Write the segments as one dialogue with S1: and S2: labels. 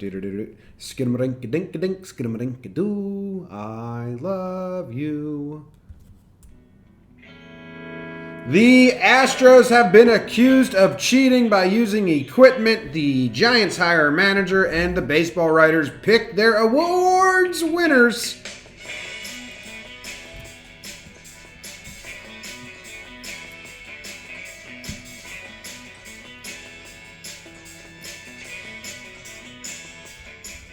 S1: Skidamarinka-dink-a-dink, skidamarinka-doo. I love you. The Astros have been accused of cheating by using equipment. The Giants hire a manager, and the baseball writers pick their awards winners.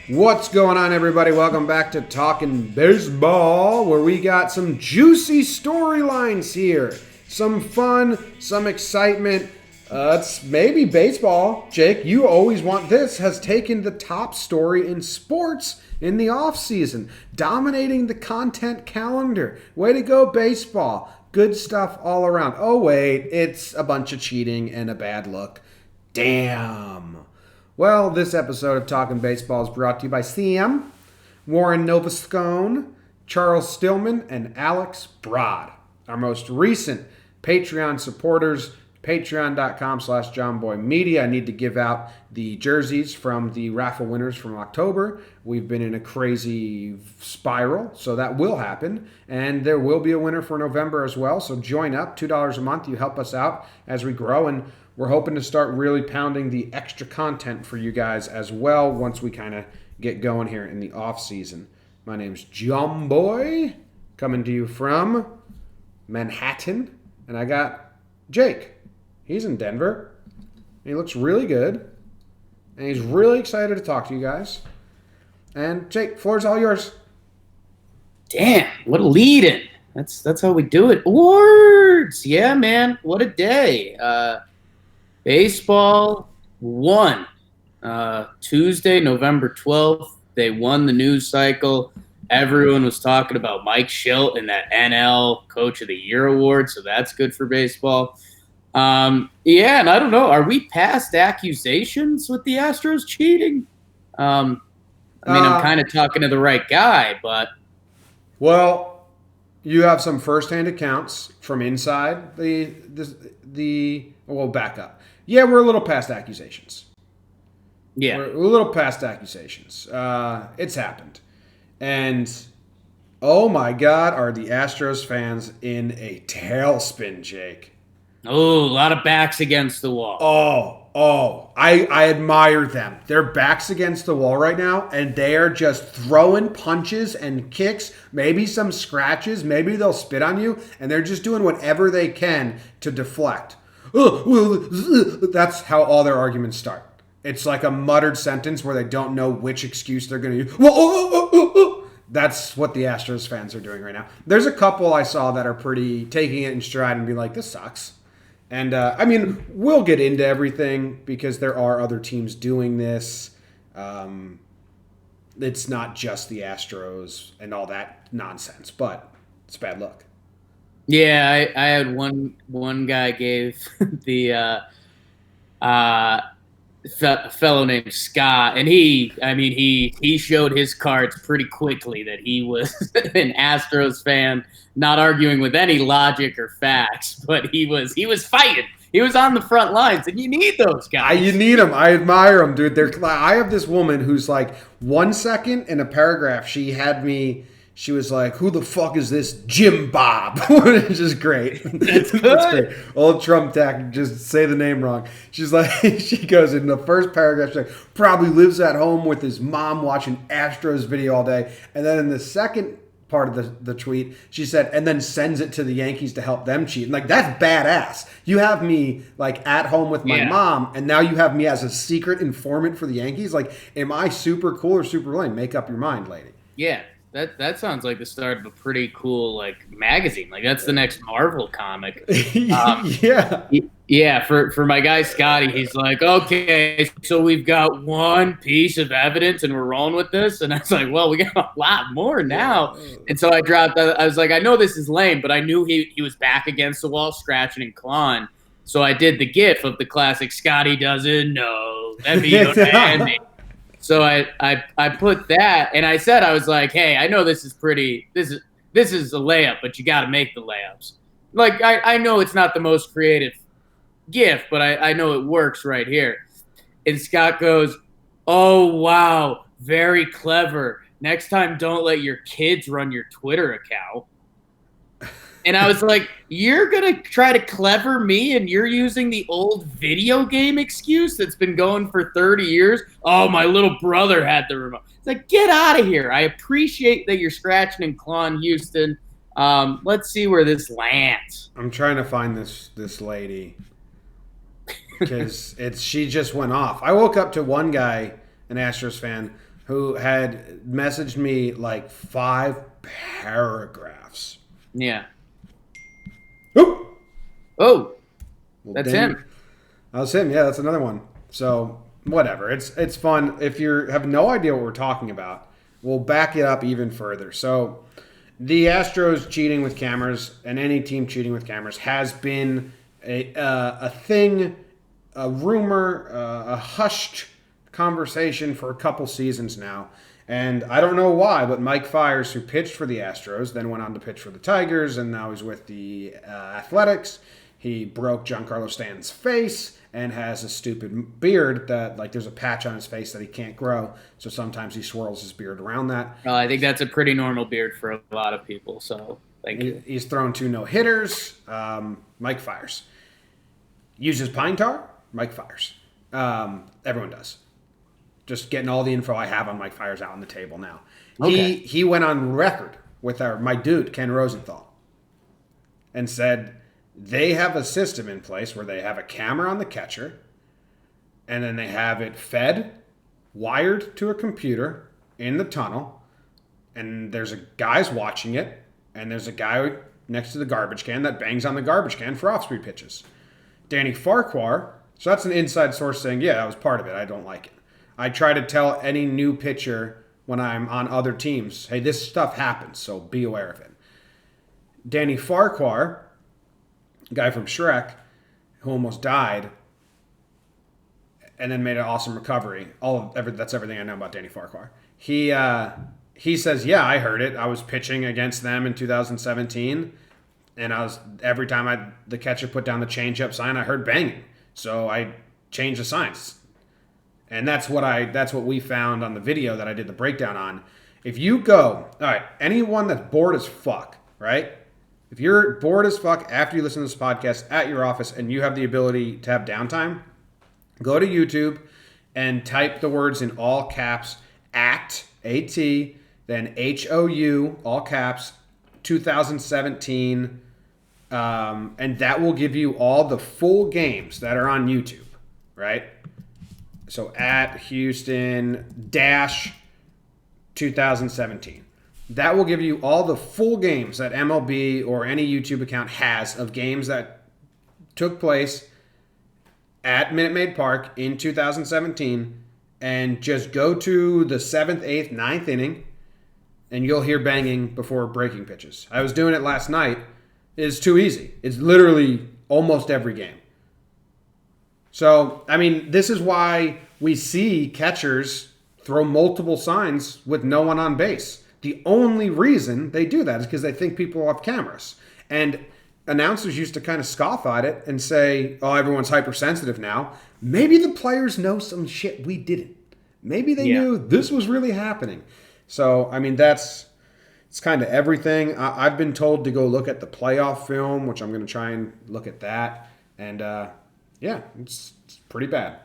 S1: What's going on, everybody? Welcome back to Talking Baseball, where we got some juicy storylines here. Some fun, some excitement. It's maybe baseball. Jake, you always want this, has taken the top story in sports in the offseason, dominating the content calendar. Way to go, baseball. Good stuff all around. Oh, wait, it's a bunch of cheating and a bad look. Damn. Well, this episode of Talking Baseball is brought to you by Sam, Warren Novascone, Charles Stillman, and Alex Broad. Our most recent Patreon supporters, patreon.com/JohnBoyMedia. I need to give out the jerseys from the raffle winners from October. We've been in a crazy spiral, so that will happen. And there will be a winner for November as well. So join up, $2 a month. You help us out as we grow. And we're hoping to start really pounding the extra content for you guys as well once we kind of get going here in the off season. My name's John Boy, coming to you from Manhattan. And I got Jake. He's in Denver. And he looks really good. And he's really excited to talk to you guys. And Jake, floor's all yours.
S2: Damn, what a lead-in. That's how we do it. Awards! Yeah, man. What a day. Baseball won. Tuesday, November 12th, they won the news cycle. Everyone was talking about Mike Schilt and that NL Coach of the Year award, so that's good for baseball. And I don't know. Are we past accusations with the Astros cheating? I'm kind of talking to the right guy, but...
S1: Well, you have some firsthand accounts from inside we'll back up. Yeah, we're a little past accusations.
S2: Yeah.
S1: We're a little past accusations. It's happened. And, oh my God, are the Astros fans in a tailspin, Jake.
S2: Oh, a lot of backs against the wall.
S1: I admire them. Their backs against the wall right now, and they are just throwing punches and kicks, maybe some scratches, maybe they'll spit on you, and they're just doing whatever they can to deflect. That's how all their arguments start. It's like a muttered sentence where they don't know which excuse they're going to use. That's what the Astros fans are doing right now. There's a couple I saw that are pretty taking it in stride and be like, this sucks. And, we'll get into everything because there are other teams doing this. It's not just the Astros and all that nonsense, but it's bad luck.
S2: Yeah, I had one guy gave the fellow named Scott, and he showed his cards pretty quickly that he was an Astros fan, not arguing with any logic or facts, but he was fighting. He was on the front lines, and you need those guys.
S1: You need them. I admire them, dude. I have this woman who's like 1 second in a paragraph. She was like, who the fuck is this Jim Bob? Which is great.
S2: That's good.
S1: That's great. Old Trump tactic, just say the name wrong. She's like, she goes in the first paragraph, she's like, probably lives at home with his mom watching Astros video all day. And then in the second part of the tweet, she said, and then sends it to the Yankees to help them cheat. And like, that's badass. You have me like at home with my mom, and now you have me as a secret informant for the Yankees. Like, am I super cool or super lame? Make up your mind, lady.
S2: Yeah. That sounds like the start of a pretty cool like magazine. Like that's the next Marvel comic. Yeah. For my guy Scotty, he's like, okay, so we've got one piece of evidence and we're rolling with this. And I was like, well, we got a lot more now. And so I was like, I know this is lame, but I knew he was back against the wall, scratching and clawing. So I did the GIF of the classic Scotty doesn't know. That'd be handy. So I put that, and I said, I was like, hey, I know this is a layup, but you got to make the layups. Like, I know it's not the most creative GIF, but I know it works right here. And Scott goes, "Oh wow, very clever. Next time, don't let your kids run your Twitter account." And I was like, "You're gonna try to clever me, and you're using the old video game excuse that's been going for 30 years? Oh, my little brother had the remote." It's like, get out of here. I appreciate that you're scratching and clawing, Houston. Let's see where this lands.
S1: I'm trying to find this lady because she just went off. I woke up to one guy, an Astros fan, who had messaged me like 5 paragraphs.
S2: Yeah.
S1: Oop.
S2: Oh,
S1: Well,
S2: that's
S1: dang.
S2: him.
S1: That was him. Yeah, that's another one. So whatever. It's fun. If you have no idea what we're talking about, we'll back it up even further. So the Astros cheating with cameras and any team cheating with cameras has been a thing, a rumor, a hushed conversation for a couple seasons now. And I don't know why, but Mike Fiers, who pitched for the Astros, then went on to pitch for the Tigers, and now he's with the Athletics. He broke Giancarlo Stanton's face and has a stupid beard that, like, there's a patch on his face that he can't grow. So sometimes he swirls his beard around that.
S2: I think that's a pretty normal beard for a lot of people. So thank you.
S1: He's thrown 2 no-hitters. Mike Fiers. Uses pine tar? Mike Fiers. Everyone does. Just getting all the info I have on Mike Fiers out on the table now.
S2: Okay.
S1: He went on record with my dude, Ken Rosenthal, and said they have a system in place where they have a camera on the catcher, and then they have it fed, wired to a computer in the tunnel, and there's a guy's watching it, and there's a guy next to the garbage can that bangs on the garbage can for off-speed pitches. Danny Farquhar, so that's an inside source saying, yeah, I was part of it. I don't like it. I try to tell any new pitcher when I'm on other teams, hey, this stuff happens, so be aware of it. Danny Farquhar, guy from Shrek, who almost died, and then made an awesome recovery. That's everything I know about Danny Farquhar. He says, yeah, I heard it. I was pitching against them in 2017, and every time the catcher put down the changeup sign, I heard banging. So I changed the signs. And that's what we found on the video that I did the breakdown on. If you go, all right, anyone that's bored as fuck, right? If you're bored as fuck after you listen to this podcast at your office and you have the ability to have downtime, go to YouTube and type the words in all caps AT, then HOU, all caps, 2017, and that will give you all the full games that are on YouTube, right? So at Houston dash 2017. That will give you all the full games that MLB or any YouTube account has of games that took place at Minute Maid Park in 2017. And just go to the 7th, 8th, 9th inning, and you'll hear banging before breaking pitches. I was doing it last night. It's too easy. It's literally almost every game. So, I mean, this is why we see catchers throw multiple signs with no one on base. The only reason they do that is because they think people have cameras. And announcers used to kind of scoff at it and say, oh, everyone's hypersensitive now. Maybe the players know some shit we didn't. Maybe they knew this was really happening. So, I mean, it's kind of everything. I've been told to go look at the playoff film, which I'm going to try and look at that. And, yeah, it's pretty bad.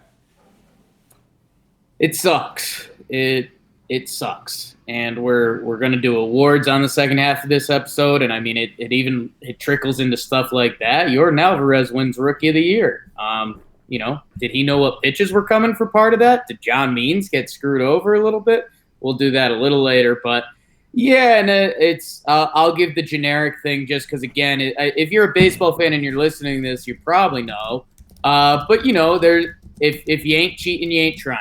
S2: It sucks. It sucks. And we're going to do awards on the second half of this episode. And I mean, it trickles into stuff like that. Jordan Alvarez wins Rookie of the Year. Did he know what pitches were coming for part of that? Did John Means get screwed over a little bit? We'll do that a little later. But yeah, and I'll give the generic thing just because, again, if you're a baseball fan and you're listening to this, you probably know. But if you ain't cheating, you ain't trying.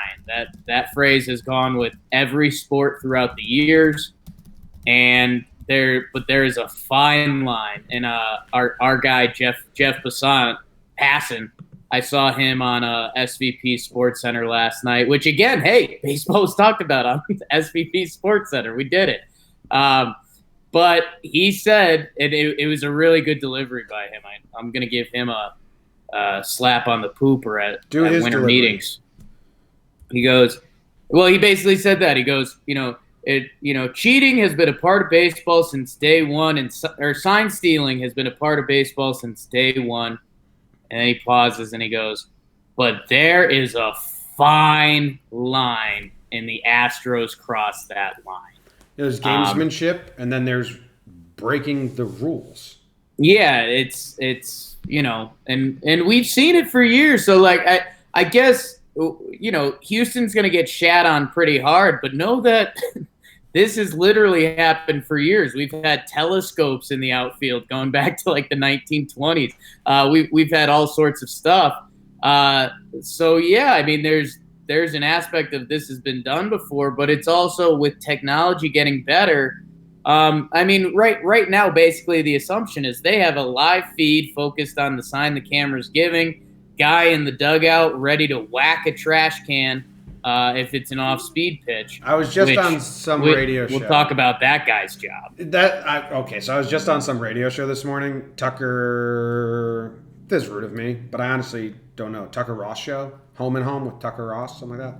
S2: That phrase has gone with every sport throughout the years, and there is a fine line. And our guy Jeff Bassant passing, I saw him on SVP Sports Center last night. Which again, hey, baseball's talked about on SVP Sports Center. We did it, but he said it was a really good delivery by him. I'm gonna give him a slap on the pooper at winter meetings. He goes, Well, he basically said that. He goes, cheating has been a part of baseball since day one, or sign stealing has been a part of baseball since day one. And then he pauses and he goes, but there is a fine line, and the Astros crossed that line.
S1: There's gamesmanship, and then there's breaking the rules.
S2: Yeah, it's and we've seen it for years. So like I guess Houston's going to get shat on pretty hard, but know that this has literally happened for years. We've had telescopes in the outfield going back to like the 1920s. We've had all sorts of stuff. So yeah, I mean, there's an aspect of this has been done before, but it's also with technology getting better. I mean, right now, basically the assumption is they have a live feed focused on the sign the camera's giving, guy in the dugout ready to whack a trash can if it's an off-speed pitch.
S1: I was just on some radio show.
S2: We'll talk about that guy's job.
S1: So I was just on some radio show this morning. Tucker, this is rude of me, but I honestly don't know. Tucker Ross show, Home and Home with Tucker Ross, something like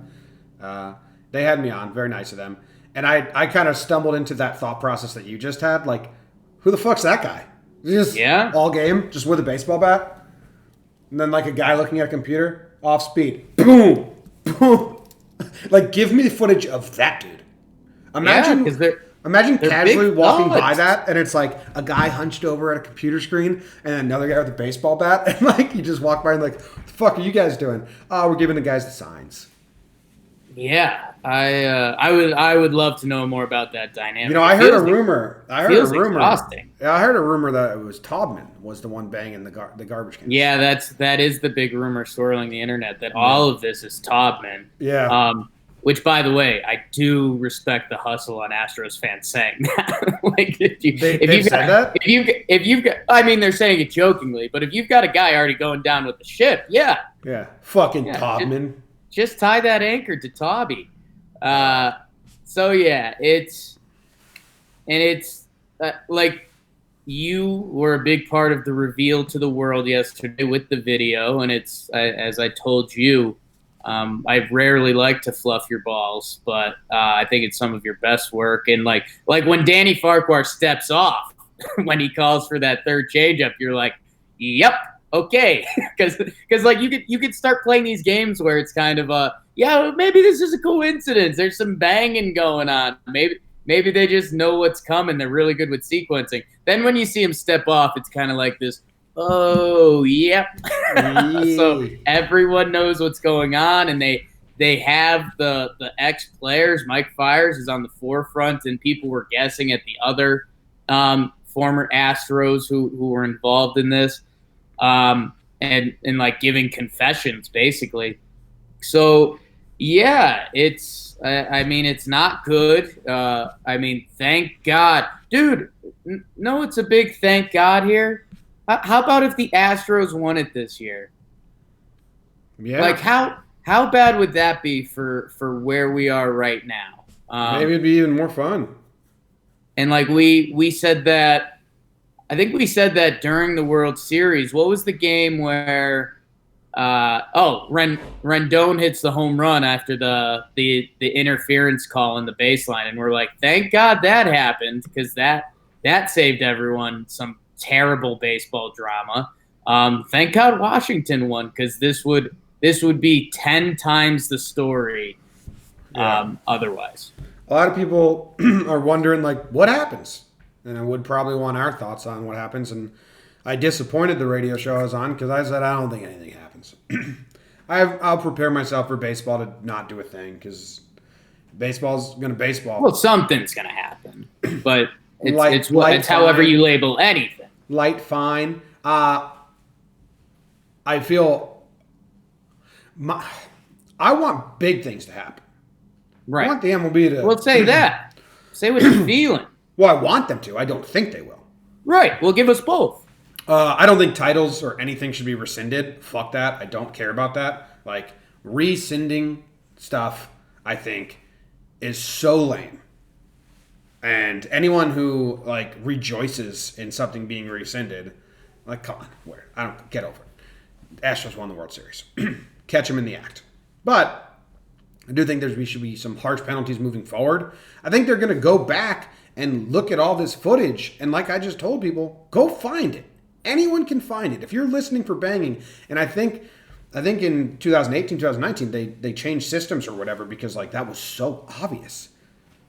S1: that. They had me on, very nice of them. And I kind of stumbled into that thought process that you just had. Like, who the fuck's that guy? Just all game, just with a baseball bat? And then like a guy looking at a computer, off speed. Boom! Boom! Like, give me footage of that dude. Imagine casually walking by that, and it's like a guy hunched over at a computer screen, and another guy with a baseball bat, and like you just walk by and like, what the fuck are you guys doing? Oh, we're giving the guys the signs.
S2: Yeah, I would love to know more about that dynamic.
S1: I heard a rumor.
S2: Exhausting.
S1: Yeah, I heard a rumor that it was Taubman was the one banging the garbage can.
S2: Yeah, that is the big rumor swirling the internet, that all of this is Taubman.
S1: Yeah.
S2: Which, by the way, I do respect the hustle on Astros fans saying that. Like, if you've got, I mean, they're saying it jokingly, but if you've got a guy already going down with the ship,
S1: fucking Taubman.
S2: Just tie that anchor to Tobby. So yeah, it's like you were a big part of the reveal to the world yesterday with the video, and it's as I told you. I rarely like to fluff your balls, but I think it's some of your best work. And like when Danny Farquhar steps off, when he calls for that third changeup, you're like, "Yep, okay," because like you could start playing these games where it's kind of maybe this is a coincidence. There's some banging going on. Maybe they just know what's coming. They're really good with sequencing. Then when you see him step off, it's kind of like this. Oh, yep. So everyone knows what's going on, and they have the ex-players. Mike Fiers is on the forefront, and people were guessing at the other former Astros who were involved in this, and like giving confessions, basically. So, yeah, it's not good. I mean, thank God. Dude, no, it's a big thank God here. How about if the Astros won it this year?
S1: Yeah.
S2: Like how bad would that be for where we are right now?
S1: Maybe it'd be even more fun.
S2: And like we said that, I think we said that during the World Series. What was the game where Rendon hits the home run after the interference call in the baseline, and we're like, thank God that happened, because that saved everyone some terrible baseball drama. Thank God Washington won, because this would be 10 times the story otherwise.
S1: A lot of people are wondering, like, what happens? And I would probably want our thoughts on what happens. And I disappointed the radio show I was on because I said I don't think anything happens. I'll prepare myself for baseball to not do a thing, because baseball's going to baseball.
S2: Well, something's going to happen. But it's however you label anything.
S1: Light, fine. I feel I want big things to happen.
S2: Right.
S1: I want the MLB to.
S2: Well, say that. Say what you're feeling.
S1: Well, I want them to. I don't think they will.
S2: Right. Well, give us both.
S1: I don't think titles or anything should be rescinded. Fuck that. I don't care about that. Like, rescinding stuff, I think, is so lame. And anyone who, like, rejoices in something being rescinded, like, come on, I don't get over it. Astros won the World Series. Catch them in the act. But I do think there should be some harsh penalties moving forward. I think they're going to go back and look at all this footage. And like I just told people, go find it. Anyone can find it. If you're listening for banging, and I think in 2018, 2019, they changed systems or whatever because like that was so obvious.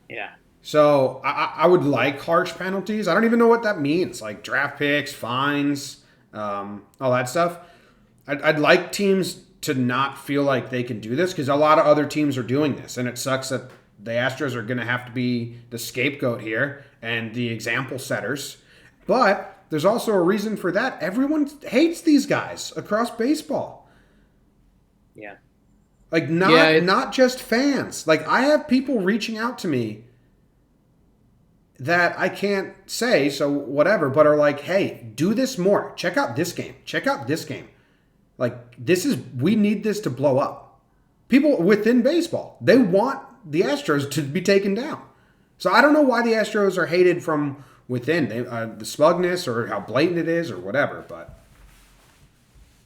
S2: Yeah.
S1: So I would like harsh penalties. I don't even know what that means. Like draft picks, fines, all that stuff. I'd like teams to not feel like they can do this because a lot of other teams are doing this. And it sucks that the Astros are going to have to be the scapegoat here and the example setters. But there's also a reason for that. Everyone hates these guys across baseball.
S2: Yeah.
S1: Like not just fans. Like I have people reaching out to me that I can't say, so whatever, but are like, hey, do this more. Check out this game. Check out this game. Like we need this to blow up. People within baseball, they want the Astros to be taken down. So I don't know why the Astros are hated from within. The smugness or how blatant it is or whatever, but.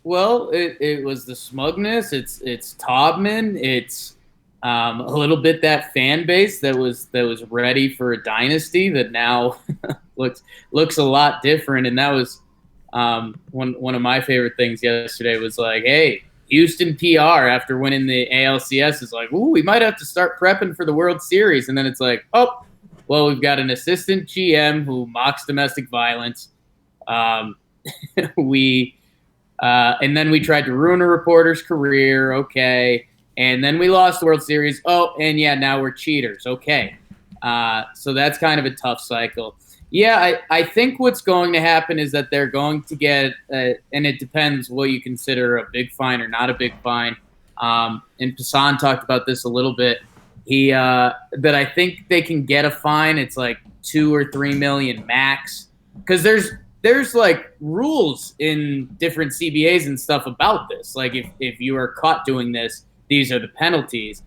S2: Well, it was the smugness. It's Taubman. It's a little bit that fan base that was ready for a dynasty that now looks a lot different. And that was one of my favorite things yesterday was like, hey, Houston PR after winning the ALCS is like, ooh, we might have to start prepping for the World Series. And then it's like, oh, well, we've got an assistant GM who mocks domestic violence. And then we tried to ruin a reporter's career. Okay. And then we lost the World Series. Oh, and yeah, now we're cheaters. Okay. So that's kind of a tough cycle. Yeah, I think what's going to happen is that they're going to get, and it depends what you consider a big fine or not a big fine. And Passan talked about this a little bit. That I think they can get a fine. It's like 2 or 3 million max. Because there's like rules in different CBAs and stuff about this. Like if you are caught doing this, these are the penalties.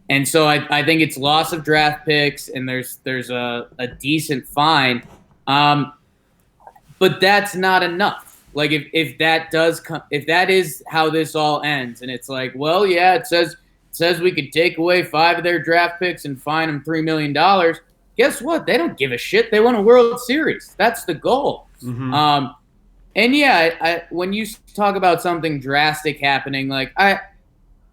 S2: And so I think it's loss of draft picks, and there's a decent fine, but that's not enough. Like if that is how this all ends, and it's like, well, yeah, it says we could take away 5 of their draft picks and fine them $3 million. Guess what? They don't give a shit. They won a World Series. That's the goal. Mm-hmm. And yeah, when you talk about something drastic happening, like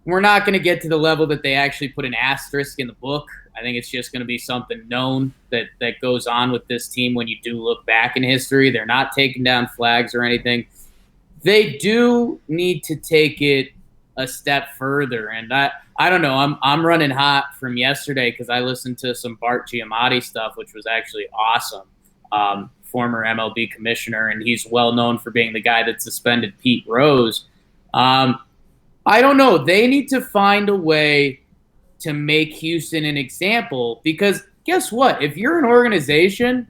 S2: we're not going to get to the level that they actually put an asterisk in the book. I think it's just going to be something known that goes on with this team when you do look back in history. They're not taking down flags or anything. They do need to take it a step further. And I don't know. I'm running hot from yesterday because I listened to some Bart Giamatti stuff, which was actually awesome. Former MLB commissioner, and he's well known for being the guy that suspended Pete Rose. I don't know. They need to find a way to make Houston an example because guess what? If you're an organization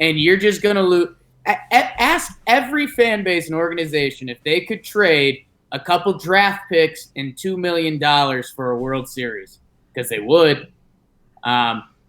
S2: and you're just going to lose, ask every fan base and organization if they could trade a couple draft picks and $2 million for a World Series because they would.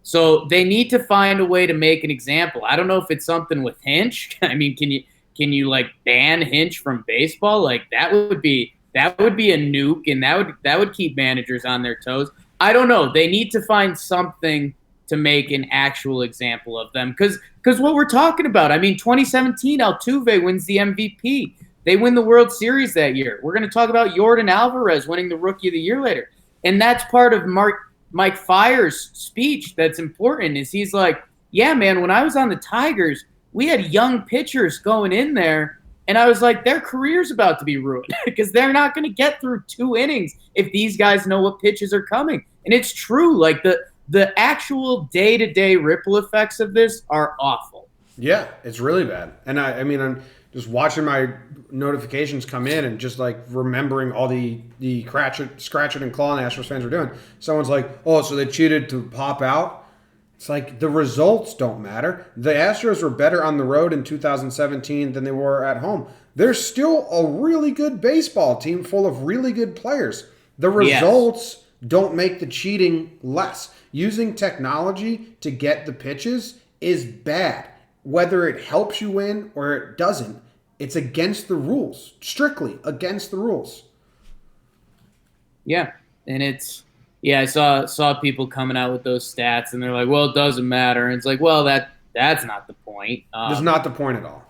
S2: So they need to find a way to make an example. I don't know if it's something with Hinch. I mean, can you like ban Hinch from baseball? Like that would be a nuke, and that would keep managers on their toes. I don't know. They need to find something to make an actual example of them. Because what we're talking about, I mean, 2017, Altuve wins the MVP. They win the World Series that year. We're going to talk about Yordan Alvarez winning the Rookie of the Year later. And that's part of Mike Fiers' speech that's important is he's like, yeah, man, when I was on the Tigers, we had young pitchers going in there, and I was like, their career's about to be ruined because they're not going to get through 2 innings if these guys know what pitches are coming. And it's true. Like the actual day-to-day ripple effects of this are awful.
S1: Yeah, it's really bad. And I mean, I'm just watching my notifications come in and just like remembering all the scratch it and claw and Astros fans are doing. Someone's like, oh, so they cheated to pop out. It's like the results don't matter. The Astros were better on the road in 2017 than they were at home. They're still a really good baseball team full of really good players. The results don't make the cheating less. Using technology to get the pitches is bad. Whether it helps you win or it doesn't, it's against the rules. Strictly against the rules.
S2: Yeah. And yeah, I saw people coming out with those stats, and they're like, well, it doesn't matter. And it's like, well, that's not the point.
S1: That's not the point at all.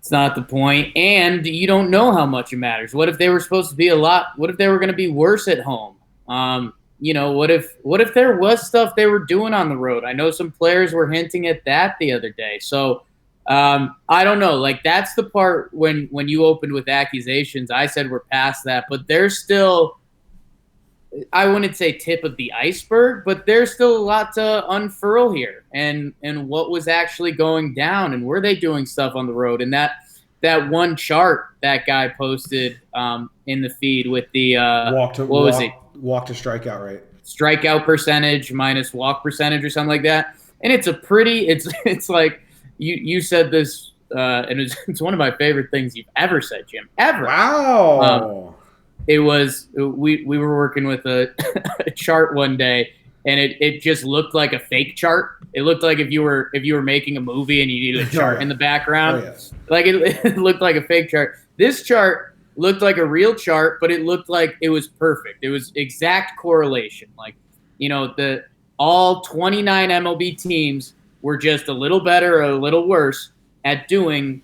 S2: It's not the point, and you don't know how much it matters. What if they were supposed to be what if they were going to be worse at home? What if there was stuff they were doing on the road? I know some players were hinting at that the other day. So I don't know. Like, that's the part when you opened with accusations, I said we're past that, but there's still, I wouldn't say tip of the iceberg, but there's still a lot to unfurl here, and what was actually going down, and were they doing stuff on the road? And that one chart that guy posted in the feed with the
S1: walk to strikeout rate,
S2: strikeout percentage minus walk percentage or something like that, and it's like you said this, and it's one of my favorite things you've ever said, Jim. Ever.
S1: Wow.
S2: It was we were working with a chart one day, and it just looked like a fake chart. It looked like if you were making a movie and you needed a chart in the background.
S1: Oh, yes.
S2: Like it looked like a fake chart. This chart looked like a real chart, but it looked like it was perfect. It was exact correlation. Like, all 29 MLB teams were just a little better or a little worse at doing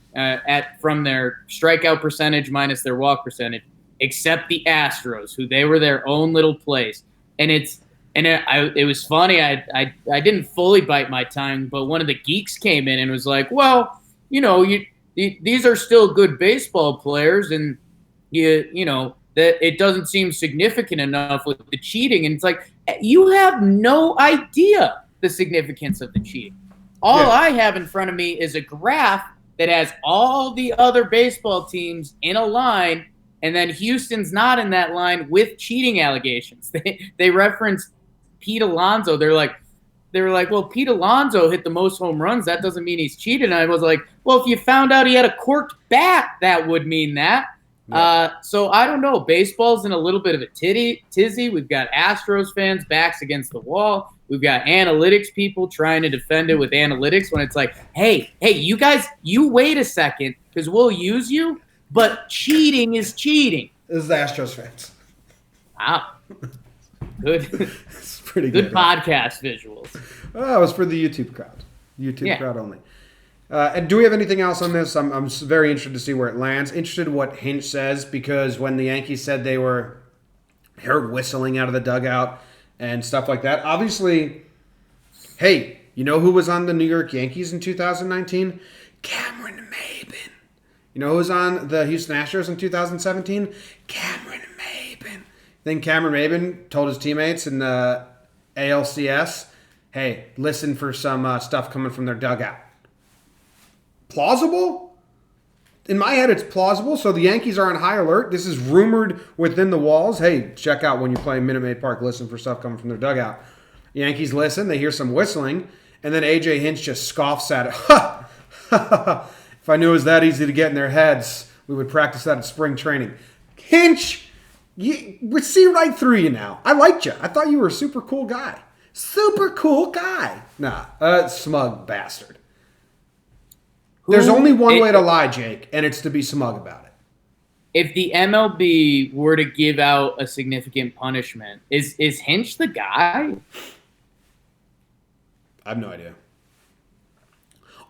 S2: from their strikeout percentage minus their walk percentage, except the Astros, who they were their own little place. And it was funny. I didn't fully bite my tongue, but one of the geeks came in and was like, well, these are still good baseball players, and that it doesn't seem significant enough with the cheating. And it's like, you have no idea the significance of the cheating. All I have in front of me is a graph that has all the other baseball teams in a line, and then Houston's not in that line with cheating allegations. They referenced Pete Alonso. They were like, well, Pete Alonso hit the most home runs. That doesn't mean he's cheated. And I was like, well, if you found out he had a corked bat, that would mean that. Yeah. So I don't know. Baseball's in a little bit of a tizzy. We've got Astros fans backs against the wall. We've got analytics people trying to defend it with analytics when it's like, hey, you guys, you wait a second because we'll use you. But cheating is cheating.
S1: This is the Astros fans.
S2: Wow. Good.
S1: It's pretty good.
S2: Good podcast visuals.
S1: Oh, it was for the YouTube crowd. Crowd only. And do we have anything else on this? I'm very interested to see where it lands. Interested in what Hinch says, because when the Yankees said they were heard whistling out of the dugout and stuff like that, obviously, hey, you know who was on the New York Yankees in 2019? Cameron Maben. You know who was on the Houston Astros in 2017? Cameron Maben. Then Cameron Maben told his teammates in the ALCS, hey, listen for some stuff coming from their dugout. Plausible? In my head, it's plausible. So the Yankees are on high alert. This is rumored within the walls. Hey, check out when you play Minute Maid Park. Listen for stuff coming from their dugout. The Yankees listen. They hear some whistling. And then A.J. Hinch just scoffs at it. Ha! Ha! Ha! If I knew it was that easy to get in their heads, we would practice that at spring training. Hinch, we see right through you now. I liked you. I thought you were a super cool guy. Super cool guy. Nah, smug bastard. There's only one way to lie, Jake, and it's to be smug about it.
S2: If the MLB were to give out a significant punishment, is Hinch the guy?
S1: I have no idea.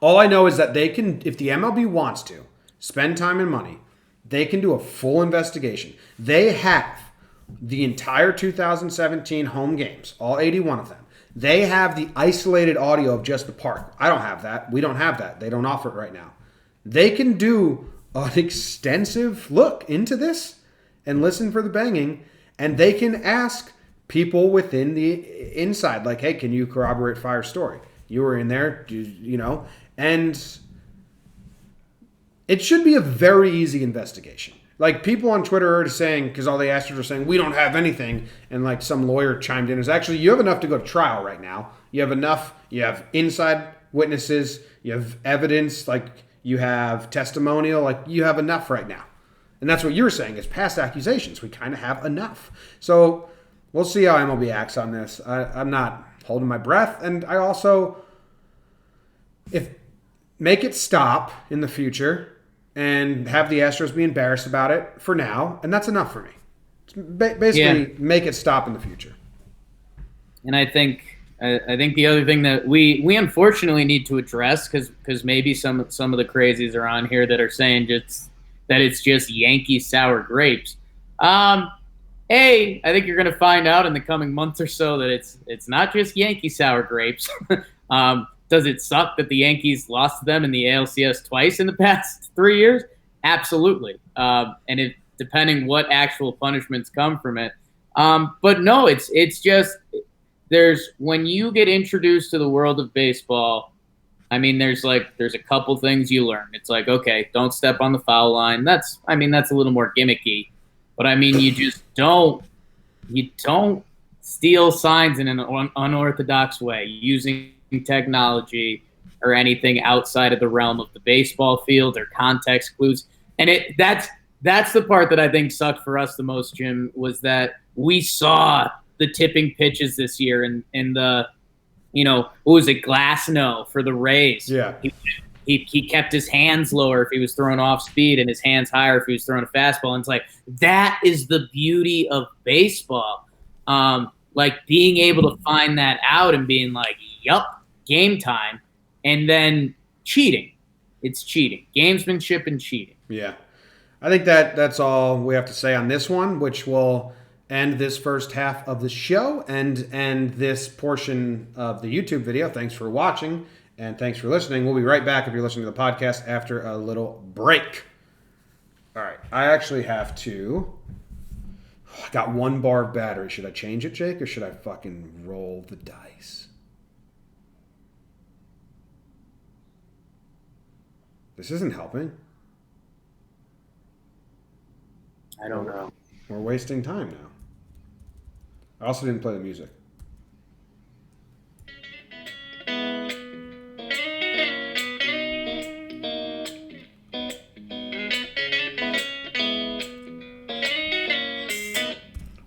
S1: All I know is that they can, if the MLB wants to, spend time and money, they can do a full investigation. They have the entire 2017 home games, all 81 of them. They have the isolated audio of just the park. I don't have that. We don't have that. They don't offer it right now. They can do an extensive look into this and listen for the banging, and they can ask people within the inside, like, hey, can you corroborate Fire's story? You were in there, and it should be a very easy investigation. Like, people on Twitter are saying, because all the Astros are saying, we don't have anything, and like some lawyer chimed in, is actually, you have enough to go to trial right now. You have enough, you have inside witnesses, you have evidence, like you have testimonial, like you have enough right now. And that's what you're saying, is past accusations. We kind of have enough. So we'll see how MLB acts on this. I'm not holding my breath, and I also, make it stop in the future and have the Astros be embarrassed about it for now, and that's enough for me. Basically, make it stop in the future.
S2: And I think the other thing that we unfortunately need to address, because maybe some of the crazies are on here that are saying that it's just Yankee sour grapes. I think you're going to find out in the coming months or so that it's not just Yankee sour grapes. Does it suck that the Yankees lost to them in the ALCS twice in the past 3 years? Absolutely. And depending what actual punishments come from it. But no, it's just when you get introduced to the world of baseball, I mean, there's a couple things you learn. It's like, okay, don't step on the foul line. That's a little more gimmicky, but I mean, you don't steal signs in an unorthodox way using technology or anything outside of the realm of the baseball field or context clues. And that's the part that I think sucked for us the most, Jim, was that we saw the tipping pitches this year in the, what was it, Glasnow for the Rays.
S1: Yeah.
S2: He kept his hands lower if he was throwing off speed and his hands higher if he was throwing a fastball. And it's like, that is the beauty of baseball. Like being able to find that out and being like, yup, game time. And then cheating. It's cheating. Gamesmanship and cheating.
S1: Yeah. I think that's all we have to say on this one, which will end this first half of the show and this portion of the YouTube video. Thanks for watching and thanks for listening. We'll be right back if you're listening to the podcast after a little break. All right. I actually have to... I got 1 bar of battery. Should I change it, Jake, or should I fucking roll the dice? This isn't helping.
S2: I don't know.
S1: We're wasting time now. I also didn't play the music.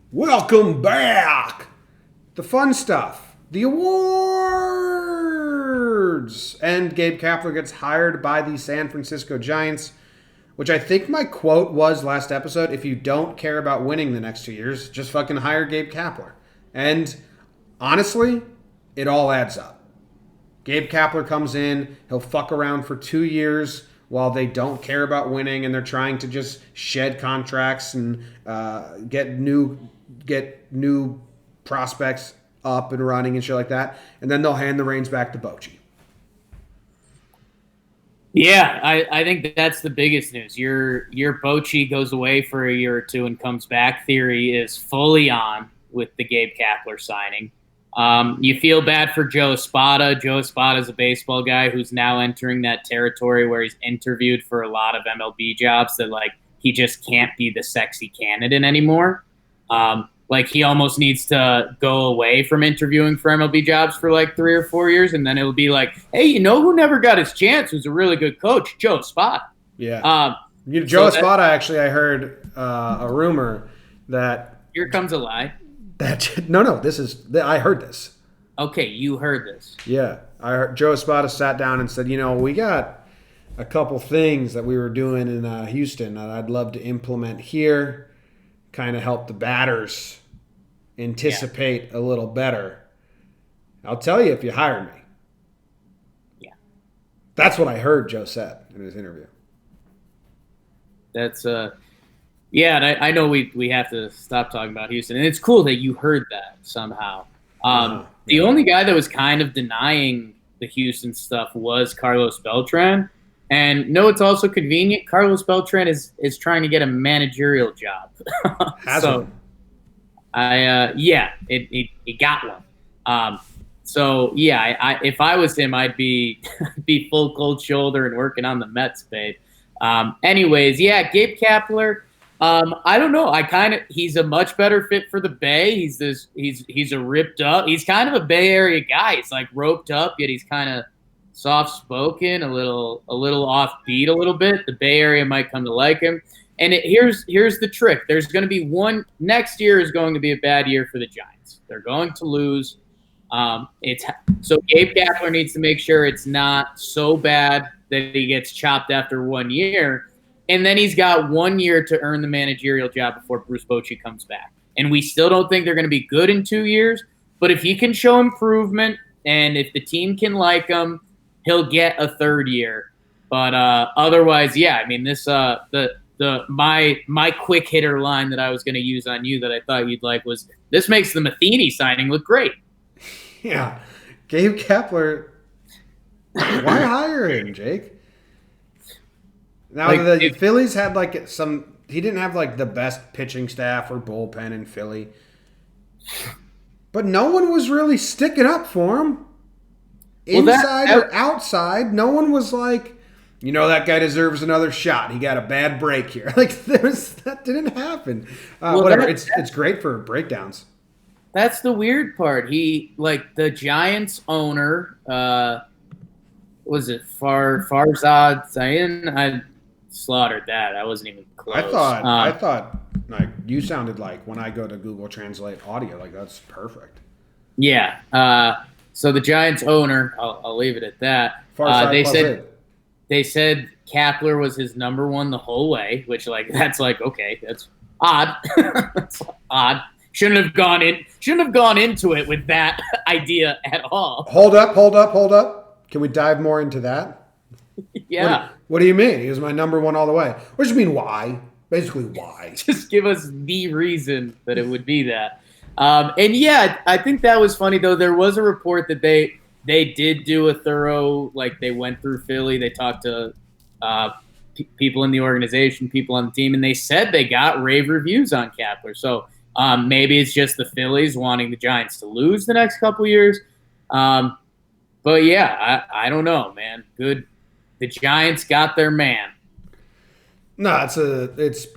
S1: Welcome back! The fun stuff. The awards! And Gabe Kapler gets hired by the San Francisco Giants, which I think my quote was last episode, if you don't care about winning the next 2 years, just fucking hire Gabe Kapler. And honestly, it all adds up. Gabe Kapler comes in, he'll fuck around for 2 years while they don't care about winning and they're trying to just shed contracts and get new prospects up and running and shit like that. And then they'll hand the reins back to Bochy.
S2: Yeah, I think that's the biggest news. Your Bochy goes away for a year or two and comes back theory is fully on with the Gabe Kapler signing. You feel bad for Joe Espada. Joe Espada is a baseball guy who's now entering that territory where he's interviewed for a lot of MLB jobs that, like, he just can't be the sexy candidate anymore. Like, he almost needs to go away from interviewing for MLB jobs for like 3 or 4 years, and then it'll be like, hey, you know who never got his chance? Who's a really good coach? Joe Espada.
S1: Yeah. Joe Espada, actually, I heard a rumor that...
S2: Here comes a lie.
S1: No, I heard this.
S2: Okay, you heard this.
S1: Yeah. I heard Joe Espada sat down and said, we got a couple things that we were doing in Houston that I'd love to implement here. Kind of help the batters anticipate a little better. I'll tell you if you hire me.
S2: Yeah.
S1: That's what I heard Joe said in his interview.
S2: That's and I know we have to stop talking about Houston. And it's cool that you heard that somehow. The only guy that was kind of denying the Houston stuff was Carlos Beltran. And no, it's also convenient. Carlos Beltran is trying to get a managerial job. He got one. If I was him, I'd be full cold shoulder and working on the Mets, babe. Gabe Kapler. I don't know. He's a much better fit for the Bay. He's a ripped up. He's kind of a Bay Area guy. He's like roped up, yet he's kind of soft-spoken, a little offbeat a little bit. The Bay Area might come to like him. And here's the trick. There's going to be next year is going to be a bad year for the Giants. They're going to lose. So Gabe Kapler needs to make sure it's not so bad that he gets chopped after 1 year. And then he's got 1 year to earn the managerial job before Bruce Bochy comes back. And we still don't think they're going to be good in 2 years. But if he can show improvement and if the team can like him, he'll get a third year. But otherwise, yeah, I mean, my quick hitter line that I was going to use on you that I thought you'd like was, this makes the Matheny signing look great.
S1: Yeah. Gabe Kapler, why hire him, Jake? Now, the Phillies had he didn't have the best pitching staff or bullpen in Philly. But no one was really sticking up for him. Inside or outside, no one was like, that guy deserves another shot. He got a bad break here. That didn't hapen. Whatever. It's great for breakdowns.
S2: That's the weird part. The Giants owner, was it Farzad Zain? I slaughtered that. I wasn't even close.
S1: I thought you sounded like when I go to Google Translate audio, that's perfect.
S2: Yeah. So the Giants owner, I'll leave it at that. They said Kapler was his number one the whole way, which that's okay, that's odd. That's odd. Shouldn't have gone into it with that idea at all.
S1: Hold up. Can we dive more into that?
S2: Yeah.
S1: What do you mean? He was my number one all the way. What do you mean why? Basically why?
S2: Just give us the reason that it would be that. And yeah, I think that was funny though. There was a report that they did do a thorough, they went through Philly. They talked to people in the organization, people on the team, and they said they got rave reviews on Kapler. So maybe it's just the Phillies wanting the Giants to lose the next couple years. But yeah, I don't know, man. Good. The Giants got their man.
S1: No,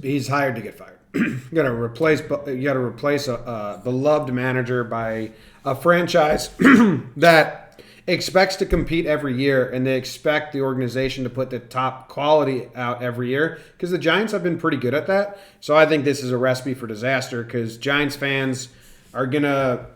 S1: he's hired to get fired. You got to replace a beloved manager by a franchise that expects to compete every year, and they expect the organization to put the top quality out every year because the Giants have been pretty good at that. So I think this is a recipe for disaster because Giants fans are gonna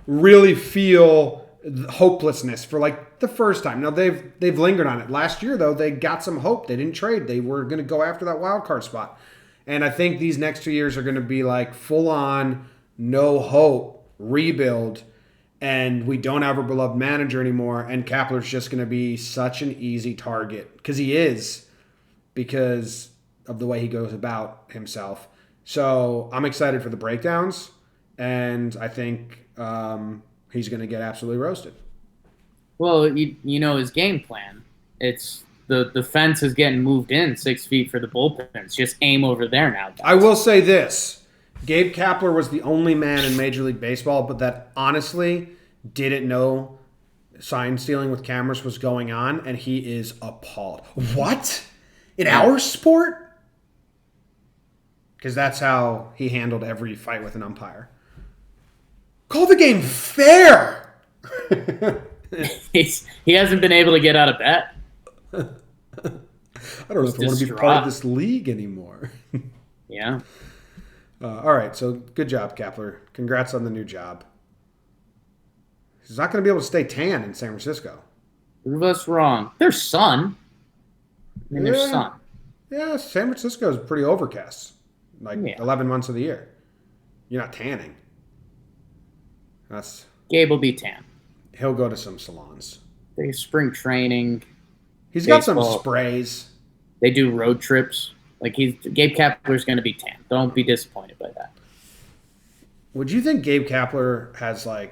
S1: really feel hopelessness for the first time. Now they've lingered on it. Last year though, they got some hope. They didn't trade. They were going to go after that wild card spot. And I think these next 2 years are going to be full on no hope rebuild, and we don't have a beloved manager anymore, and Kapler's just going to be such an easy target because he is, because of the way he goes about himself. So I'm excited for the breakdowns, and I think he's going to get absolutely roasted.
S2: Well, you know his game plan. It's the fence is getting moved in 6 feet for the bullpen. It's just aim over there now, guys.
S1: I will say this. Gabe Kapler was the only man in Major League Baseball, but that honestly didn't know sign stealing with cameras was going on, and he is appalled. What? In our sport? Because that's how he handled every fight with an umpire. Call the game fair!
S2: He hasn't been able to get out of bed.
S1: I don't know if I want to be part of this league anymore.
S2: Yeah.
S1: All right, so good job, Kapler. Congrats on the new job. He's not going to be able to stay tan in San Francisco.
S2: Prove us wrong. There's sun. There's sun.
S1: Yeah, San Francisco is pretty overcast. 11 months of the year. You're not tanning.
S2: Gabe will be tan.
S1: He'll go to some salons.
S2: They spring training.
S1: He's got some sprays.
S2: They do road trips. Gabe Kapler's going to be tan. Don't be disappointed by that.
S1: Would you think Gabe Kapler has a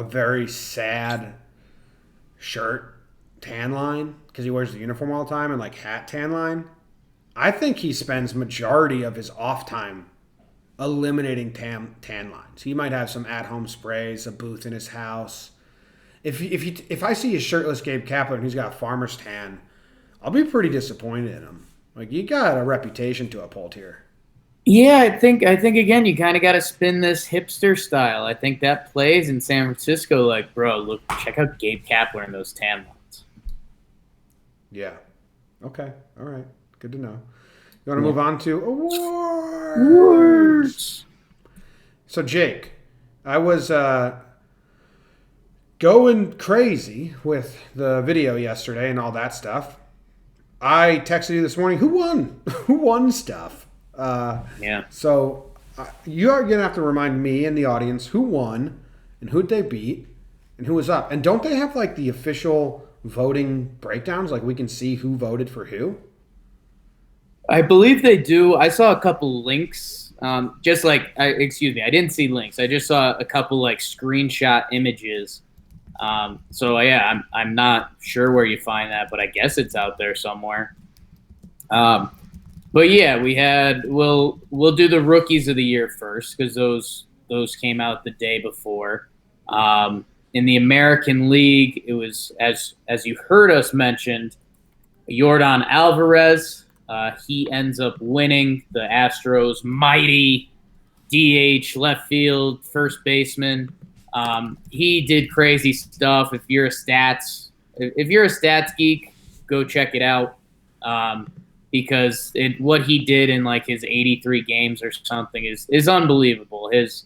S1: very sad shirt tan line because he wears the uniform all the time and hat tan line? I think he spends majority of his off time eliminating tan lines. He might have some at-home sprays, a booth in his house. If I see a shirtless Gabe Kapler and he's got a farmer's tan, I'll be pretty disappointed in him. You got a reputation to uphold here.
S2: Yeah, I think again, you kind of got to spin this hipster style. I think that plays in San Francisco. Bro, look, check out Gabe Kapler and those tan lines.
S1: Yeah. Okay. All right. Good to know. You want to move on to awards? So, Jake, I was going crazy with the video yesterday and all that stuff. I texted you this morning. Who won? Who won stuff?
S2: Yeah.
S1: So you are gonna have to remind me and the audience who won and who'd they beat and who was up. And don't they have like the official voting breakdowns? Like we can see who voted for who.
S2: I believe they do. I saw a couple links. Excuse me, I didn't see links. I just saw a couple like screenshot images. So yeah, I'm not sure where you find that, but I guess it's out there somewhere. But yeah, we'll do the rookies of the year first because those came out the day before. In the American League, it was as you heard us mentioned, Yordan Alvarez. He ends up winning the Astros mighty DH left field first baseman. He did crazy stuff. If you're a stats geek, go check it out. Because what he did in like his 83 games or something is unbelievable. His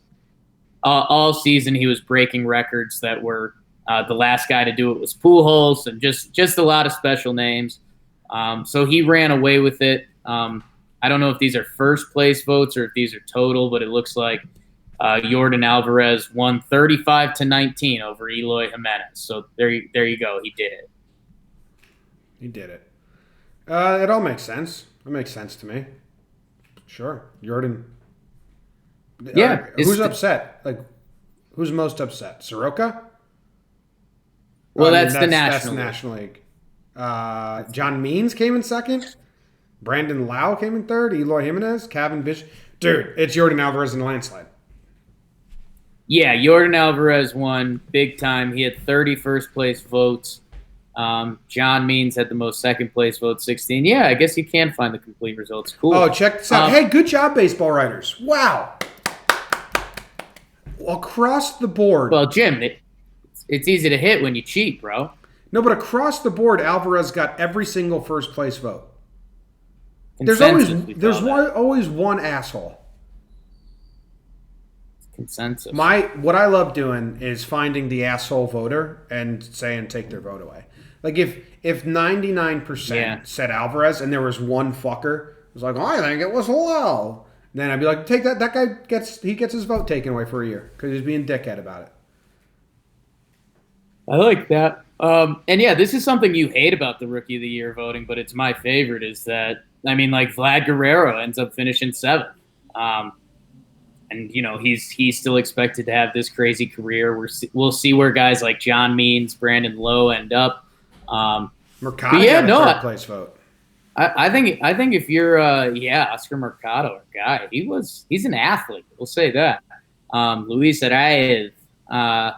S2: all season he was breaking records that were the last guy to do it was Pujols and just a lot of special names. So he ran away with it. I don't know if these are first place votes or if these are total, but it looks like Yordan Alvarez won 35-19 over Eloy Jimenez. So there you go. He did it.
S1: He did it. It all makes sense. It makes sense to me. Sure. Jordan.
S2: Yeah.
S1: Who's upset? Like, who's most upset? Soroka?
S2: Well, that's the National League.
S1: National League. John Means came in second. Brandon Lau came in third. Eloy Jimenez. Kevin Bish. Dude, it's Yordan Alvarez in the landslide.
S2: Yeah, Yordan Alvarez won big time. He had 30 first place votes. John Means had the most second place votes, 16. Yeah, I guess you can find the complete results. Cool.
S1: Oh, check this out. Hey, good job, baseball writers. Wow. Across the board.
S2: Well, Jim, it's easy to hit when you cheat, bro.
S1: No, but across the board, Alvarez got every single first place vote. There's always one asshole.
S2: Consensus.
S1: What I love doing is finding the asshole voter and saying take their vote away. Like if 99% said Alvarez and there was one fucker who's like, oh, I think it was low, then I'd be like, take that. That guy gets his vote taken away for a year because he's being dickhead about it.
S2: I like that. And yeah, this is something you hate about the Rookie of the Year voting, but it's my favorite. Is that like Vlad Guerrero ends up finishing 7th. And he's still expected to have this crazy career. We'll see where guys like John Means, Brandon Lowe end up.
S1: Mercado got a third place vote.
S2: I think if you're Oscar Mercado, our guy, he's an athlete. We'll say that. Luis Arraez. I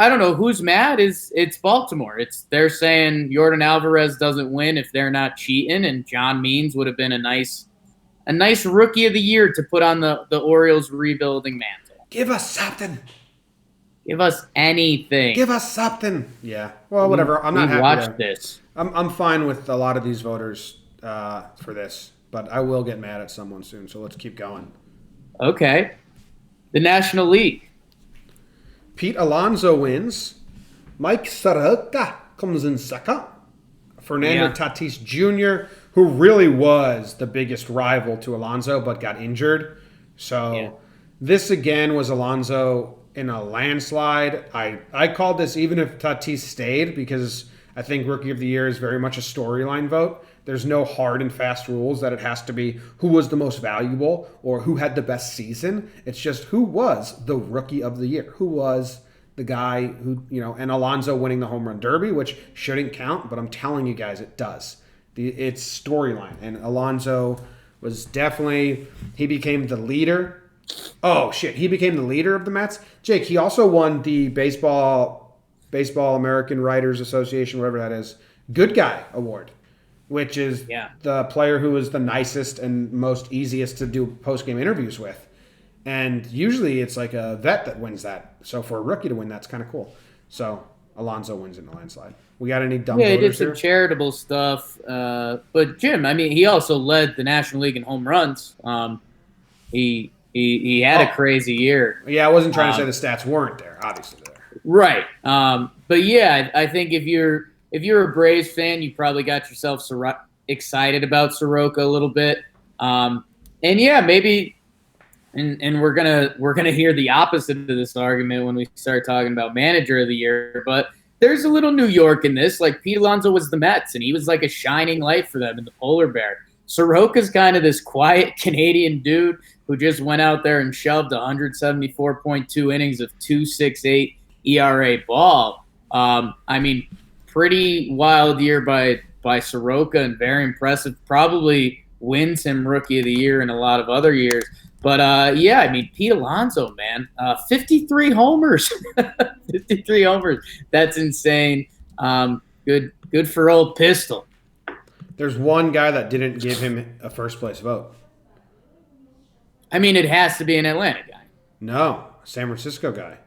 S2: don't know who's mad. It's Baltimore. They're saying Yordan Alvarez doesn't win if they're not cheating, and John Means would have been a nice Rookie of the Year to put on the Orioles rebuilding mantle.
S1: Give us something.
S2: Give us anything.
S1: Give us something. Yeah. Well, whatever. I'm not happy.
S2: Watch this.
S1: I'm fine with a lot of these voters for this, but I will get mad at someone soon. So let's keep going.
S2: Okay. The National League.
S1: Pete Alonso wins. Mike Soroka comes in second. Fernando Tatis Jr., who really was the biggest rival to Alonso but got injured. So this again was Alonso in a landslide. I called this even if Tatis stayed because I think Rookie of the Year is very much a storyline vote. There's no hard and fast rules that it has to be who was the most valuable or who had the best season. It's just who was the Rookie of the Year. Who was the guy who, and Alonso winning the home run derby, which shouldn't count, but I'm telling you guys it does. It's storyline. And Alonso was definitely, he became the leader. Oh, shit. He became the leader of the Mets. Jake, he also won the Baseball American Writers Association, whatever that is, Good Guy Award, which is the player who is the nicest and most easiest to do post-game interviews with. And usually it's like a vet that wins that. So for a rookie to win, that's kind of cool. So Alonso wins in the landslide. We got any dumb voters
S2: he did some
S1: here?
S2: charitable stuff. But Jim, he also led the National League in home runs. He had a crazy year.
S1: Yeah, I wasn't trying to say the stats weren't there. Obviously they're there.
S2: Right. But yeah, I think if you're if you're a Braves fan, you probably got yourself excited about Soroka a little bit. And yeah, maybe, and we're gonna hear the opposite of this argument when we start talking about manager of the year. But there's a little New York in this. Like, Pete Alonso was the Mets, and he was like a shining light for them in the polar bear. Soroka's kind of this quiet Canadian dude who just went out there and shoved 174.2 innings of 2.68 ERA ball. I mean, pretty wild year by Soroka and very impressive. Probably wins him Rookie of the Year in a lot of other years. But, yeah, I mean, Pete Alonso, man, 53 homers. 53 homers. That's insane. Good for old Pistol.
S1: There's one guy that didn't give him a first-place vote.
S2: I mean, it has to be an Atlanta guy.
S1: No, a San Francisco guy.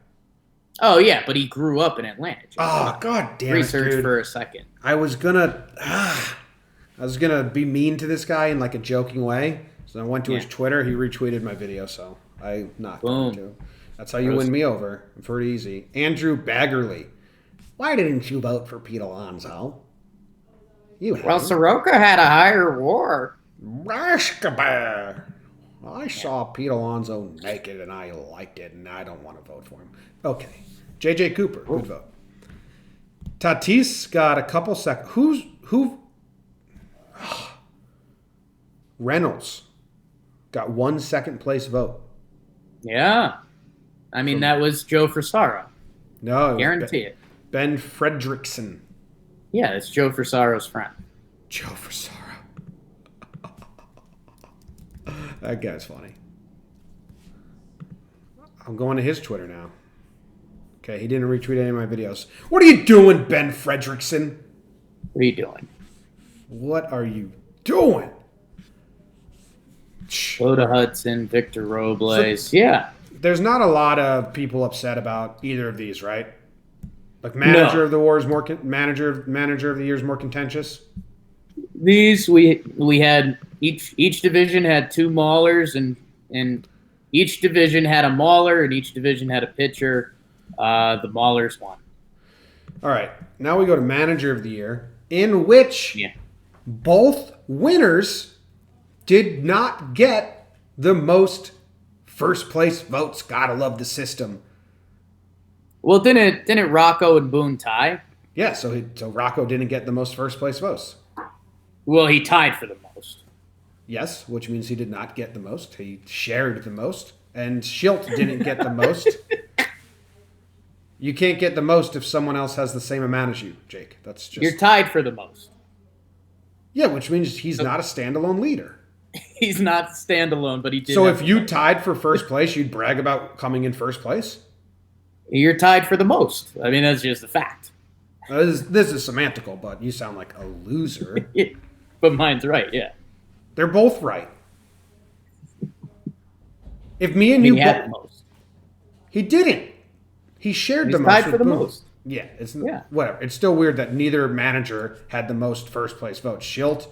S2: Oh, yeah, but he grew up in Atlanta.
S1: Oh, God damn it,
S2: Research
S1: dude.
S2: for a second.
S1: I was gonna be mean to this guy in like a joking way. So I went to his Twitter. He retweeted my video, so I'm not going to. That's how you win me over. Pretty easy. Andrew Baggerly. Why didn't you vote for Pete Alonso?
S2: Well, Soroka had a higher WAR.
S1: Raskabar. I saw Pete Alonso naked and I liked it, and I don't want to vote for him. Okay. J.J. Cooper. Good vote. Tatis got a couple seconds. Who? Reynolds got 1 second place vote.
S2: Yeah. I mean, that was Joe Frisaro.
S1: No.
S2: Guarantee it.
S1: Ben Fredrickson.
S2: Yeah, it's Joe Frisaro's friend.
S1: Joe Frisaro. That guy's funny. I'm going to his Twitter now. Okay, he didn't retweet any of my videos. What are you doing, Ben Fredrickson?
S2: What are you doing?
S1: What are you doing?
S2: Loda Hudson, Victor Robles. Yeah.
S1: There's not a lot of people upset about either of these, right? Like manager of the war is more manager of the year is more contentious.
S2: These we had each division had two maulers and each division had a mauler and each division had a pitcher. The maulers won.
S1: All right, now we go to manager of the year, in which both winners did not get the most first place votes. Gotta love the system.
S2: Well, didn't Rocco and Boone tie?
S1: Yeah, so Rocco didn't get the most first place votes.
S2: Well, he tied for the most.
S1: Yes, which means he did not get the most. He shared the most, and Schilt didn't get the most. You can't get the most if someone else has the same amount as you, Jake. That's just
S2: you're tied for the most.
S1: Yeah, which means he's not a standalone leader.
S2: He's not standalone, but he did.
S1: So if you tied for first place, you'd brag about coming in first place?
S2: You're tied for the most. I mean, that's just a fact.
S1: This is semantical, but you sound like a loser.
S2: But mine's right, yeah.
S1: They're both right. If me and you
S2: had the most.
S1: He didn't. He shared the most.
S2: Tied for the most.
S1: Yeah, whatever. It's still weird that neither manager had the most first place votes. Schilt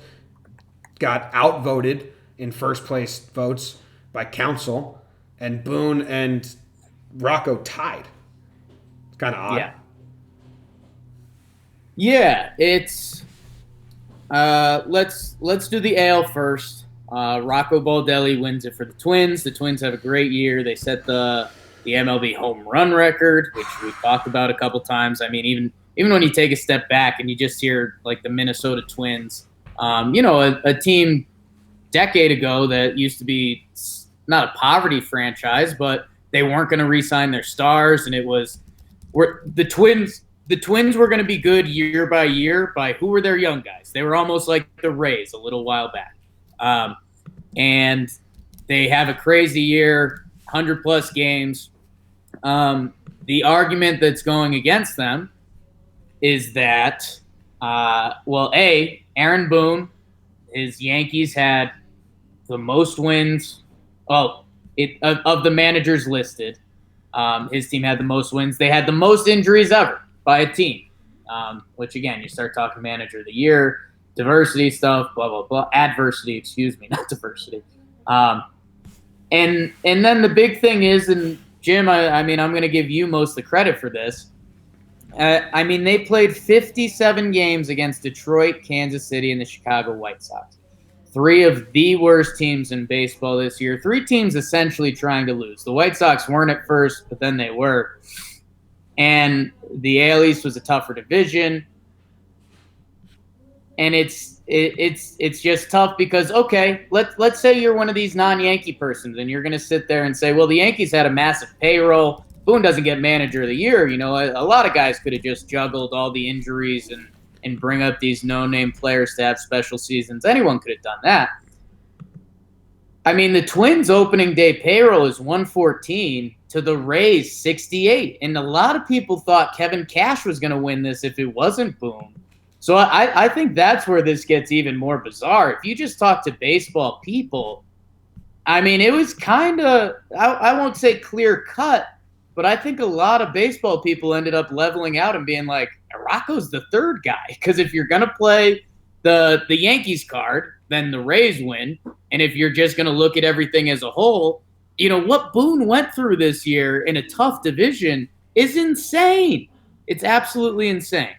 S1: got outvoted in first place votes by Council, and Boone and Rocco tied. It's kind of odd.
S2: Yeah, it's let's do the AL first. Rocco Baldelli wins it for the Twins. The Twins have a great year. They set the MLB home run record, which we've talked about a couple times. I mean, even when you take a step back and you just hear like the Minnesota Twins, a team decade ago that used to be not a poverty franchise, but they weren't going to re-sign their stars, and it was the Twins. The Twins were going to be good year by year by who were their young guys. They were almost like the Rays a little while back. And they have a crazy year, 100-plus games. The argument that's going against them is that, Aaron Boone, his Yankees had the most wins. Of the managers listed, his team had the most wins. They had the most injuries ever by a team, which, again, you start talking manager of the year, diversity stuff, blah, blah, blah. Adversity, excuse me, not diversity. And then the big thing is, and Jim, I'm going to give you most of the credit for this. I mean, they played 57 games against Detroit, Kansas City, and the Chicago White Sox. 3 of the worst teams in baseball this year. 3 teams essentially trying to lose. The White Sox weren't at first, but then they were. And the AL East was a tougher division. And it's just tough because, okay, let's say you're one of these non-Yankee persons and you're going to sit there and say, well, the Yankees had a massive payroll. Boone doesn't get manager of the year. You know, a lot of guys could have just juggled all the injuries and bring up these no-name players to have special seasons. Anyone could have done that. I mean, the Twins' opening day payroll is 114 to the Rays 68. And a lot of people thought Kevin Cash was going to win this if it wasn't Boone. So I think that's where this gets even more bizarre. If you just talk to baseball people, I mean, it was kind of, I won't say clear cut, but I think a lot of baseball people ended up leveling out and being like, Rocco's the third guy. Because if you're going to play the Yankees card, then the Rays win. And if you're just going to look at everything as a whole, you know, what Boone went through this year in a tough division is insane. It's absolutely insane.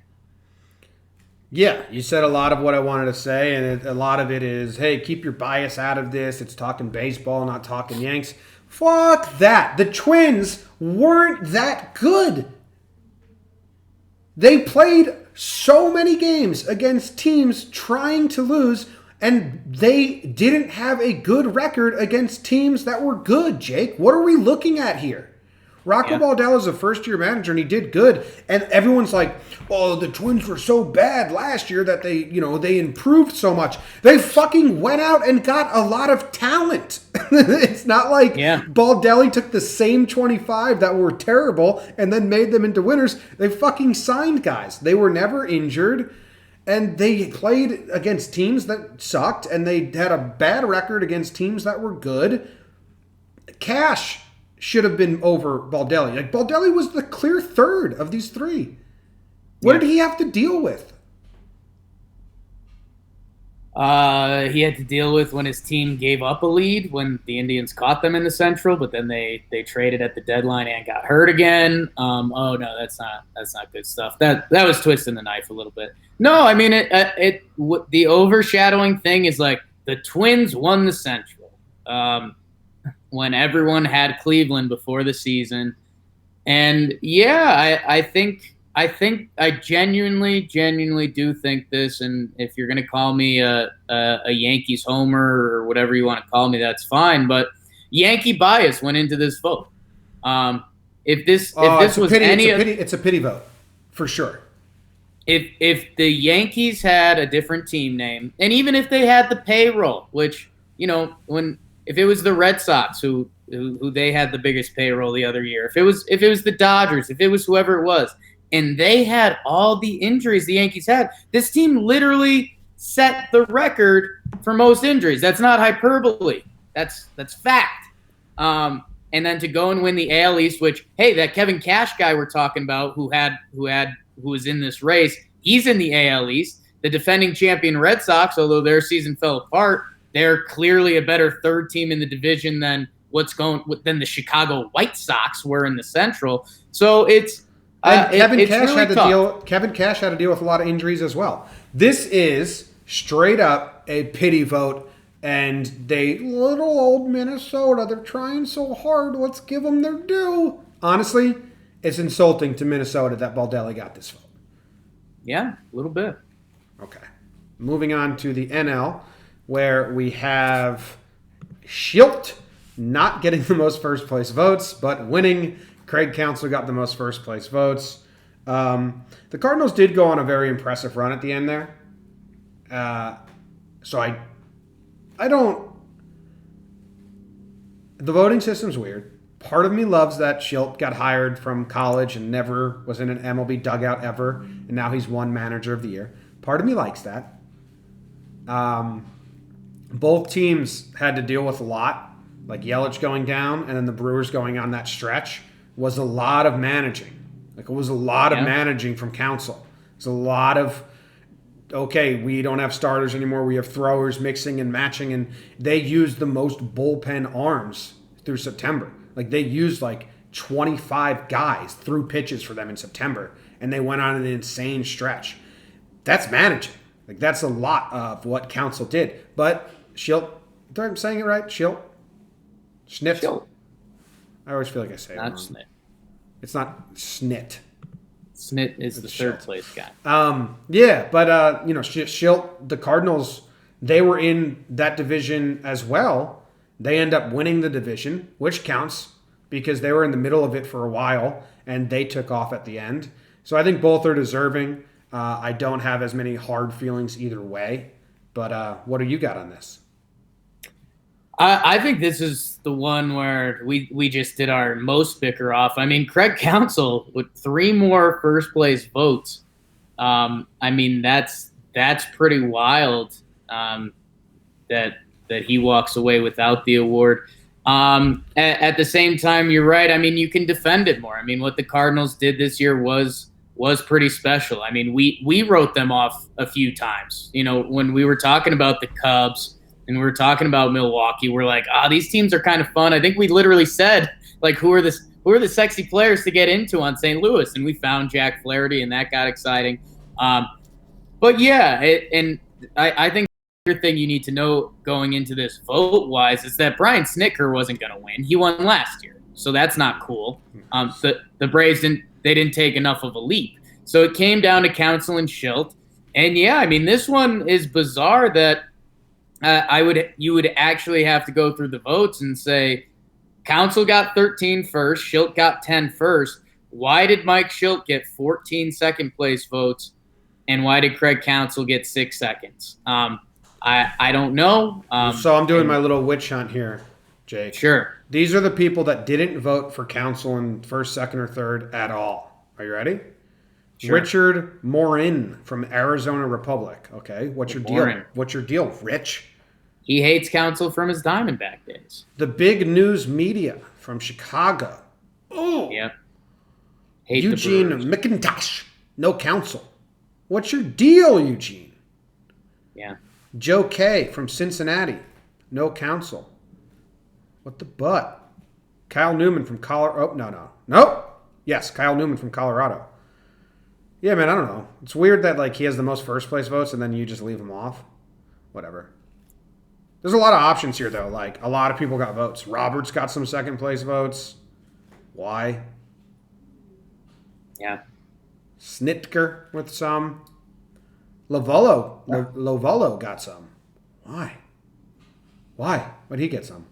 S1: Yeah, you said a lot of what I wanted to say, and a lot of it is, hey, keep your bias out of this. It's talking baseball, not talking Yanks. Fuck that. The Twins weren't that good. They played so many games against teams trying to lose, and they didn't have a good record against teams that were good, Jake. What are we looking at here? Rocco Baldelli is a first-year manager, and he did good. And everyone's like, "Oh, the Twins were so bad last year that they improved so much." They fucking went out and got a lot of talent. It's not like Baldelli took the same 25 that were terrible and then made them into winners. They fucking signed guys. They were never injured, and they played against teams that sucked, and they had a bad record against teams that were good. Cash should have been over Baldelli. Like, Baldelli was the clear third of these 3. What did he have to deal with?
S2: He had to deal with when his team gave up a lead when the Indians caught them in the Central, but then they traded at the deadline and got hurt again. Oh no, that's not good stuff. That was twisting the knife a little bit. No, I mean the overshadowing thing is like the Twins won the Central. When everyone had Cleveland before the season. And yeah, I think I genuinely do think this. And if you're going to call me a Yankees homer or whatever you want to call me, that's fine. But Yankee bias went into this vote. If this was
S1: it's a pity vote for sure.
S2: If the Yankees had a different team name, and even if they had the payroll, which, you know, if it was the Red Sox who they had the biggest payroll the other year, if it was the Dodgers, if it was whoever it was, and they had all the injuries the Yankees had, this team literally set the record for most injuries. That's not hyperbole. That's fact. And then to go and win the AL East, which, hey, that Kevin Cash guy we're talking about who was in this race, he's in the AL East. The defending champion Red Sox, although their season fell apart, they're clearly a better third team in the division than the Chicago White Sox were in the Central. So it's
S1: Kevin Cash
S2: really tough.
S1: Kevin Cash had to deal with a lot of injuries as well. This is straight up a pity vote, and little old Minnesota, they're trying so hard. Let's give them their due. Honestly, it's insulting to Minnesota that Baldelli got this vote.
S2: Yeah, a little bit.
S1: Okay, moving on to the NL, where we have Schilt not getting the most first place votes, but winning. Craig Counsell got the most first place votes. The Cardinals did go on a very impressive run at the end there. So I don't. The voting system's weird. Part of me loves that Schilt got hired from college and never was in an MLB dugout ever, and now he's won Manager of the Year. Part of me likes that. Both teams had to deal with a lot, like Yelich going down and then the Brewers going on that stretch was a lot of managing. Like, it was a lot of managing from Counsell. It's a lot of, okay, we don't have starters anymore. We have throwers mixing and matching, and they used the most bullpen arms through September. Like, they used like 25 guys threw pitches for them in September, and they went on an insane stretch. That's managing. Like, that's a lot of what Council did. But Schilt, I'm saying it right? Schilt? Schnitt?
S2: Schilt.
S1: I always feel like I say it wrong.
S2: Not Snit.
S1: It's not Snit.
S2: Snit is the third place guy.
S1: Yeah, but Schilt, the Cardinals, they were in that division as well. They end up winning the division, which counts because they were in the middle of it for a while and they took off at the end. So I think both are deserving. I don't have as many hard feelings either way. But what do you got on this?
S2: I think this is the one where we just did our most bicker off. I mean, Craig Counsell with 3 more first place votes. I mean, that's pretty wild that he walks away without the award. At the same time, you're right. I mean, you can defend it more. I mean, what the Cardinals did this year was pretty special. I mean, we wrote them off a few times. You know, when we were talking about the Cubs and we were talking about Milwaukee, we're like, these teams are kind of fun. I think we literally said, like, who are the sexy players to get into on St. Louis? And we found Jack Flaherty, and that got exciting. But yeah, I think the other thing you need to know going into this vote-wise is that Brian Snitker wasn't going to win. He won last year, so that's not cool. The Braves didn't take enough of a leap. So it came down to Counsell and Schilt. And yeah, I mean, this one is bizarre that you would actually have to go through the votes and say Counsell got 13 first, Schilt got 10 first. Why did Mike Schilt get 14 second place votes, and why did Craig Counsell get 6 seconds? I don't know.
S1: So I'm doing my little witch hunt here, Jake.
S2: Sure.
S1: These are the people that didn't vote for Counsell in first, second, or third at all. Are you ready? Sure. Richard Morin from Arizona Republic. Okay, what's your deal? What's your deal, Rich?
S2: He hates Counsell from his Diamondback days.
S1: The Big News Media from Chicago. Oh.
S2: Yep.
S1: Eugene McIntosh. No Counsell. What's your deal, Eugene?
S2: Yeah.
S1: Joe K from Cincinnati. No Counsell. What the butt? Kyle Newman from Colorado. Oh, no. Yes, Kyle Newman from Colorado. Yeah, man, I don't know. It's weird that like he has the most first place votes and then you just leave him off. Whatever. There's a lot of options here, though. Like, a lot of people got votes. Roberts got some second place votes. Why?
S2: Yeah.
S1: Snitker with some. Lovullo got some. Why? Why'd he get some?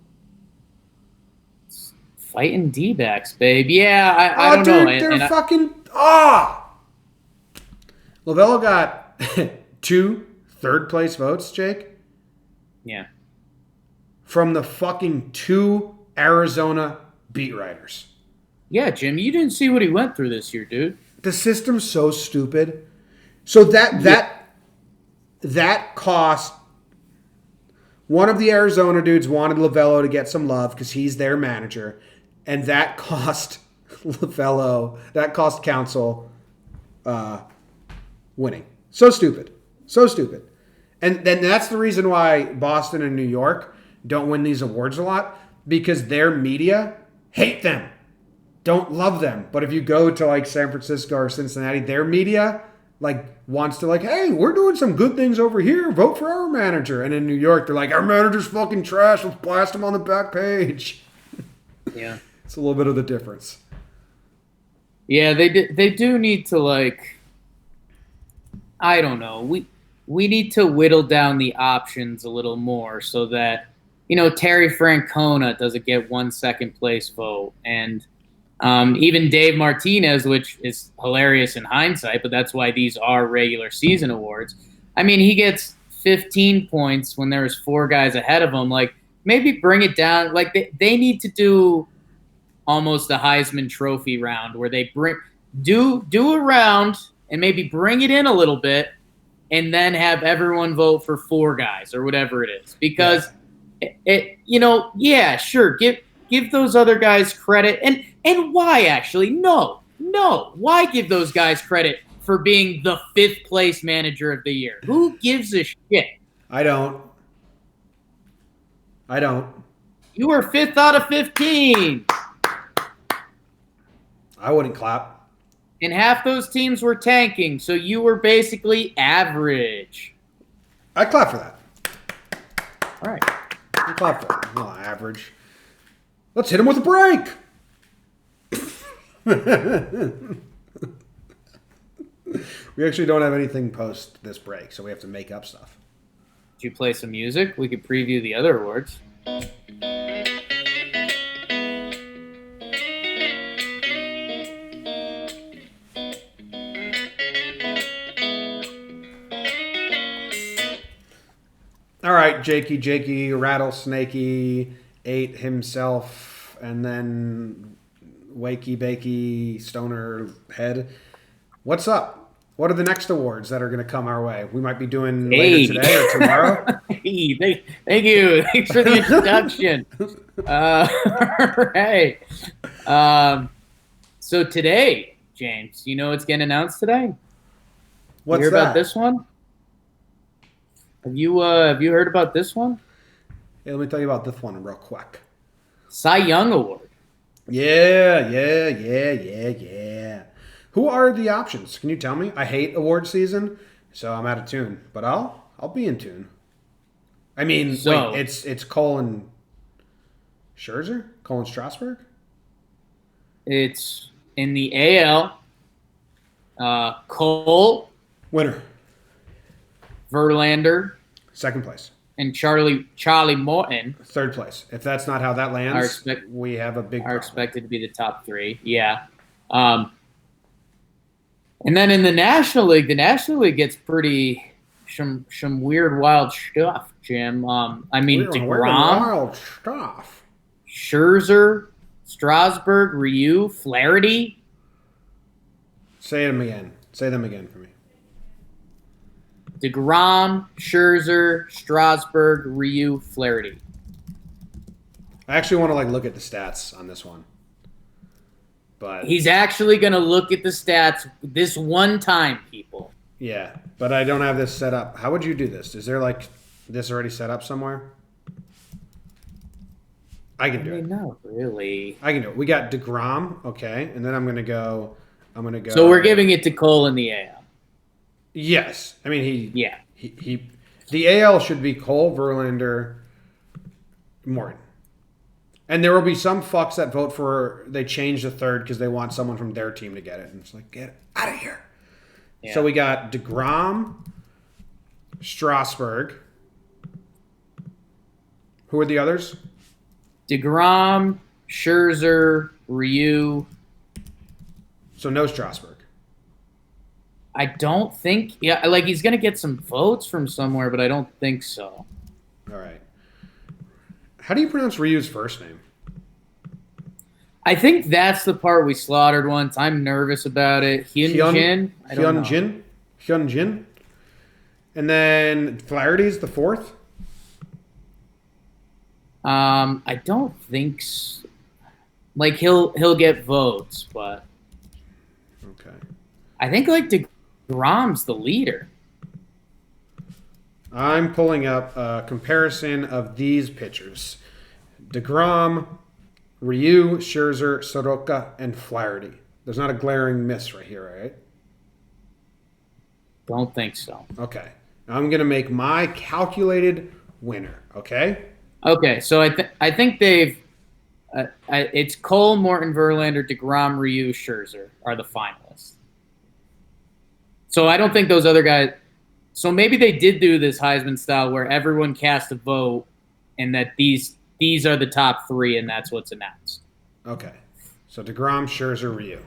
S2: Fighting D-backs, babe. Yeah, I don't know.
S1: They're fucking... Lovullo got 2 third place votes, Jake.
S2: Yeah.
S1: From the fucking 2 Arizona beat writers.
S2: Yeah, Jim, you didn't see what he went through this year, dude.
S1: The system's so stupid. So that cost... One of the Arizona dudes wanted Lovullo to get some love because he's their manager. And that cost Counsell winning. So stupid. And then that's the reason why Boston and New York don't win these awards a lot, because their media hate them, don't love them. But if you go to like San Francisco or Cincinnati, their media like wants to like, hey, we're doing some good things over here. Vote for our manager. And in New York, they're like, our manager's fucking trash. Let's blast him on the back page.
S2: Yeah.
S1: It's a little bit of the difference.
S2: Yeah, they do need to like, I don't know. We need to whittle down the options a little more so that, you know, Terry Francona doesn't get 1 second place vote. And even Dave Martinez, which is hilarious in hindsight, but that's why these are regular season awards. I mean, he gets 15 points when there's 4 guys ahead of him. Like, maybe bring it down. Like, they need to do almost a Heisman Trophy round where they do a round and maybe bring it in a little bit and then have everyone vote for 4 guys or whatever it is. Because sure, give those other guys credit. And why actually? No. Why give those guys credit for being the 5th place manager of the year? Who gives a shit?
S1: I don't.
S2: You were 5th out of 15.
S1: I wouldn't clap.
S2: And half those teams were tanking, so you were basically average.
S1: I clap for that.
S2: All right.
S1: I clap for that. Well, average. Let's hit him with a break. We actually don't have anything post this break, so we have to make up stuff.
S2: Did you play some music? We could preview the other awards.
S1: All right, Jakey, Rattlesnakey ate himself, and then Wakey Bakey Stoner Head. What's up? What are the next awards that are going to come our way? We might be doing later today or tomorrow.
S2: Hey, thank you. Thanks for the introduction. All right. So today, James, you know what's getting announced today?
S1: What's
S2: you hear
S1: that?
S2: About this one? Have you heard about this one?
S1: Hey, let me tell you about this one real quick.
S2: Cy Young Award.
S1: Yeah. Who are the options? Can you tell me? I hate award season, so I'm out of tune. But I'll be in tune. I mean, wait, it's Colin Scherzer? Colin Strasburg?
S2: It's in the AL. Cole.
S1: Winner.
S2: Verlander.
S1: Second place.
S2: And Charlie Morton.
S1: Third place. If that's not how that lands, we have a big problem.
S2: Are expected to be the top three. Yeah. And then in the National League gets pretty some weird, wild stuff, Jim. I mean, DeGrom,
S1: wild stuff.
S2: Scherzer, Strasburg, Ryu, Flaherty.
S1: Say them again. Say them again for me.
S2: DeGrom, Scherzer, Strasburg, Ryu, Flaherty.
S1: I actually want to look at the stats on this one. But
S2: he's actually going to look at the stats this one time, people.
S1: Yeah, but I don't have this set up. How would you do this? Is there this already set up somewhere? I can do it.
S2: Not really.
S1: I can do it. We got DeGrom, okay, and then I'm gonna go.
S2: So we're giving it to Cole in the AL.
S1: Yes, I mean
S2: Yeah.
S1: He the AL should be Cole, Verlander, Morton. And there will be some fucks that vote for they change the third because they want someone from their team to get it. And it's like, get out of here. Yeah. So we got DeGrom, Strasburg. Who are the others?
S2: DeGrom, Scherzer, Ryu.
S1: So no Strasburg.
S2: I don't think. Yeah, he's going to get some votes from somewhere, but I don't think so.
S1: All right. How do you pronounce Ryu's first name?
S2: I think that's the part we slaughtered once. I'm nervous about it. Hyunjin?
S1: Hyunjin. And then Flaherty's the fourth?
S2: I don't think so. He'll get votes, but
S1: okay.
S2: I think DeGrom's the leader.
S1: I'm pulling up a comparison of these pitchers. DeGrom, Ryu, Scherzer, Soroka, and Flaherty. There's not a glaring miss right here, right?
S2: Don't think so.
S1: Okay. Now I'm going to make my calculated winner, okay?
S2: Okay, so I think they've it's Cole, Morton, Verlander, DeGrom, Ryu, Scherzer are the finalists. So I don't think those other guys – so maybe they did do this Heisman style where everyone cast a vote and that these are the top three and that's what's announced.
S1: Okay. So DeGrom, Scherzer, Ryu.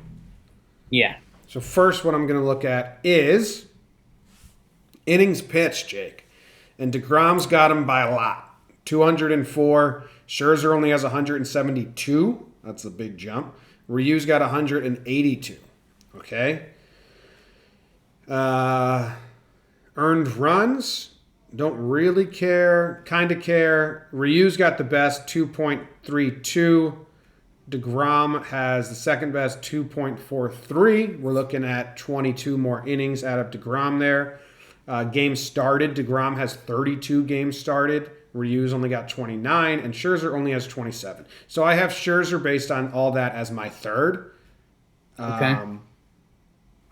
S2: Yeah.
S1: So first what I'm going to look at is innings pitched, Jake. And DeGrom's got him by a lot. 204. Scherzer only has 172. That's a big jump. Ryu's got 182. Okay. Earned runs, don't really care, kind of care. Ryu's got the best, 2.32. DeGrom has the second best, 2.43. We're looking at 22 more innings out of DeGrom there. Games started, DeGrom has 32 games started. Ryu's only got 29, and Scherzer only has 27. So I have Scherzer based on all that as my third.
S2: Okay.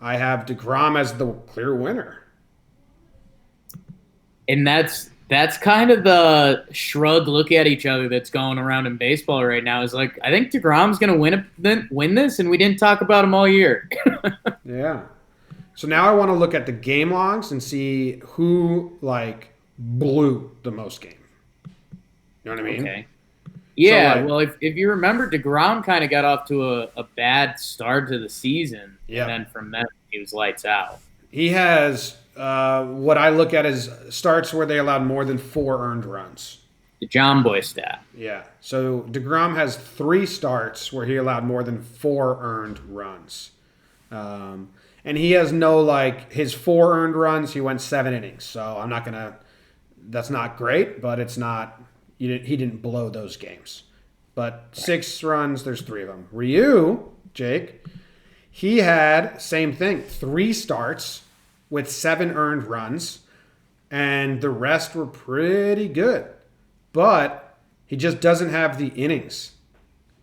S1: I have DeGrom as the clear winner.
S2: And that's kind of the shrug look at each other that's going around in baseball right now. Is like, I think DeGrom's going to win this, and we didn't talk about him all year.
S1: Yeah. So now I want to look at the game logs and see who like blew the most game. You know what I mean?
S2: Okay. Yeah,
S1: So, like,
S2: well, if you remember, DeGrom kind of got off to a bad start to the season,
S1: Yeah.
S2: and then from then he was lights out.
S1: he has what I look at as starts where they allowed more than 4 earned runs.
S2: The John Boy stat.
S1: Yeah. So DeGrom has 3 starts where he allowed more than 4 earned runs. And he has no, like, his 4 earned runs, he went 7 innings. So I'm not going to, that's not great, but it's not, he didn't blow those games. But 6 runs, there's 3 of them. Ryu, Jake, he had, same thing, 3 starts with 7 earned runs, and the rest were pretty good. But he just doesn't have the innings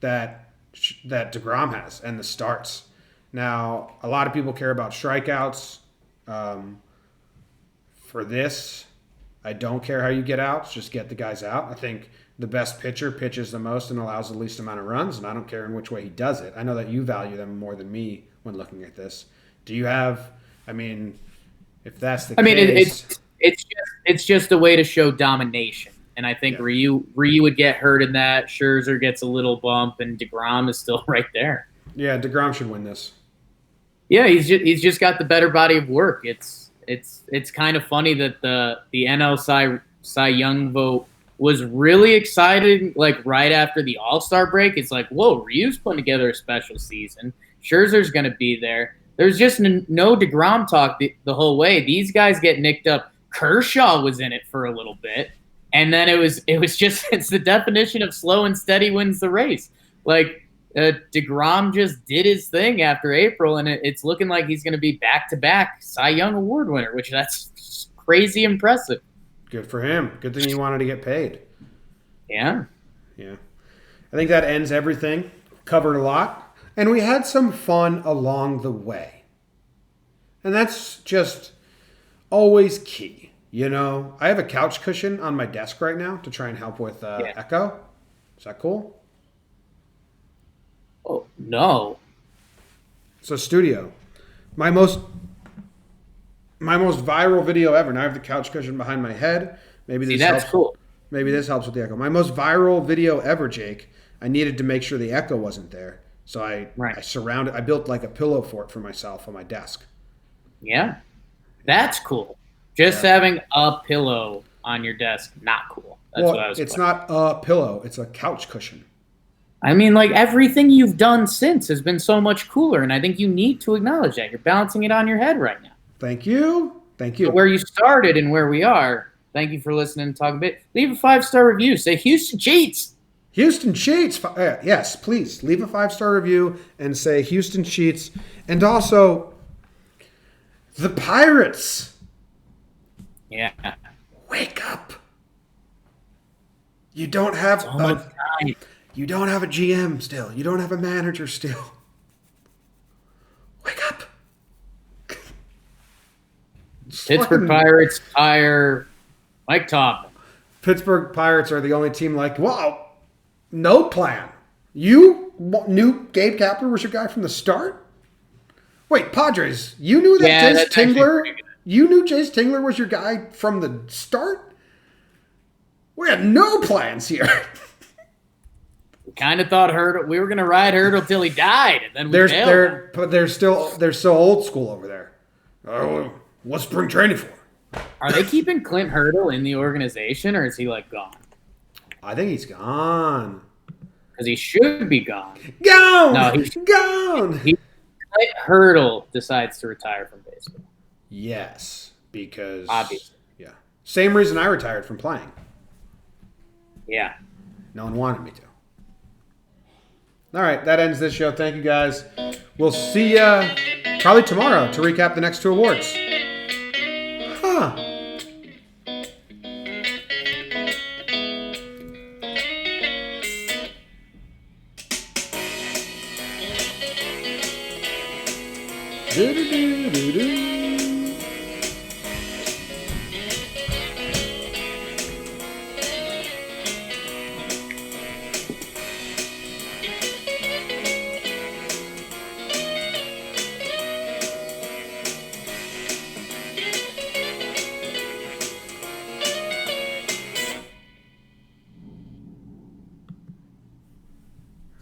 S1: that DeGrom has and the starts. Now, a lot of people care about strikeouts. For this, I don't care how you get outs. Just get the guys out. I think the best pitcher pitches the most and allows the least amount of runs, and I don't care in which way he does it. I know that you value them more than me when looking at this. Do you have, I mean, if that's the case.
S2: It's just a way to show domination. And I think
S1: Yeah.
S2: Ryu would get hurt in that. Scherzer gets a little bump, and DeGrom is still right there.
S1: Yeah, DeGrom should win this.
S2: Yeah, he's just got the better body of work. It's kind of funny that the NL Cy Young vote was really excited like right after the All-Star break. It's like, whoa, Ryu's putting together a special season. Scherzer's going to be there. There's just no DeGrom talk the whole way. These guys get nicked up. Kershaw was in it for a little bit. And then it was just, it's the definition of slow and steady wins the race. Like, DeGrom just did his thing after April, and it's looking like he's going to be back-to-back Cy Young Award winner, which that's crazy impressive.
S1: Good for him. Good thing he wanted to get paid.
S2: Yeah.
S1: Yeah. I think that ends everything. Covered a lot. And we had some fun along the way. And that's just always key. You know, I have a couch cushion on my desk right now to try and help with echo. Is that cool?
S2: Oh, no.
S1: So studio. My most viral video ever. Now I have the couch cushion behind my head. Maybe this
S2: that's
S1: helps.
S2: cool.
S1: Maybe this helps with the echo. My most viral video ever, Jake. I needed to make sure the echo wasn't there. So I built like a pillow fort for myself on my desk.
S2: Yeah. That's cool. Just having a pillow on your desk, not cool. That's what I was
S1: It's not a pillow. It's a couch cushion.
S2: I mean, like, everything you've done since has been so much cooler, and I think you need to acknowledge that. You're balancing it on your head right now.
S1: Thank you. Thank you.
S2: But where you started and where we are, thank you for listening and talking a bit. Leave a 5-star review. Say Houston cheats.
S1: Houston cheats. Yes, please. Leave a 5-star review and say Houston cheats. And also, the Pirates.
S2: Yeah.
S1: Wake up. You don't have you don't have a GM still. You don't have a manager still. Wake up.
S2: Pittsburgh Pirates hire Mike Tomlin.
S1: Pittsburgh Pirates are the only team like, wow, no plan. You knew Gabe Kapler was your guy from the start? Wait, Padres, you knew that Jace Tingler? You knew Jace Tingler was your guy from the start? We had no plans here.
S2: We kind of thought we were going to ride Hurdle till he died, and then we failed.
S1: But they're so old school over there. Oh, what's spring training for?
S2: Are they keeping Clint Hurdle in the organization, or is he like gone?
S1: I think he's gone.
S2: Because he should be gone.
S1: Gone.
S2: No, he's
S1: gone.
S2: Clint Hurdle decides to retire from baseball.
S1: Yes, because
S2: obviously,
S1: yeah, same reason I retired from playing.
S2: Yeah,
S1: no one wanted me to. All right, that ends this show. Thank you guys. We'll see you probably tomorrow to recap the next 2 awards. Huh. Do-do-do-do-do.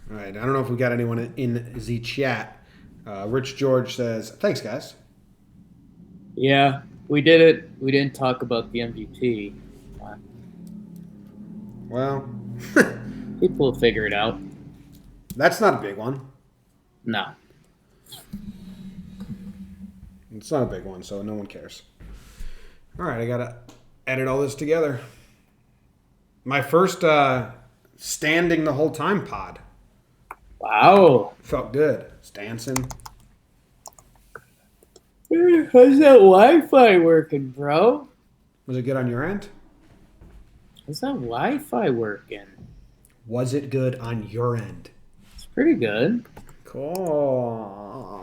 S1: All right, I don't know if we got anyone in the chat. Rich George says, "Thanks, guys."
S2: Yeah, we did it. We didn't talk about the MVP.
S1: Well,
S2: People will figure it out.
S1: that's not a big one.
S2: No.
S1: It's not a big one, so no one cares. All right, I gotta edit all this together. My first standing the whole time pod.
S2: Wow.
S1: Felt good. It's dancing.
S2: How's that Wi-Fi working, bro?
S1: Was it good on your end?
S2: How's that Wi-Fi working?
S1: Was it good on your end?
S2: It's pretty good.
S1: Cool.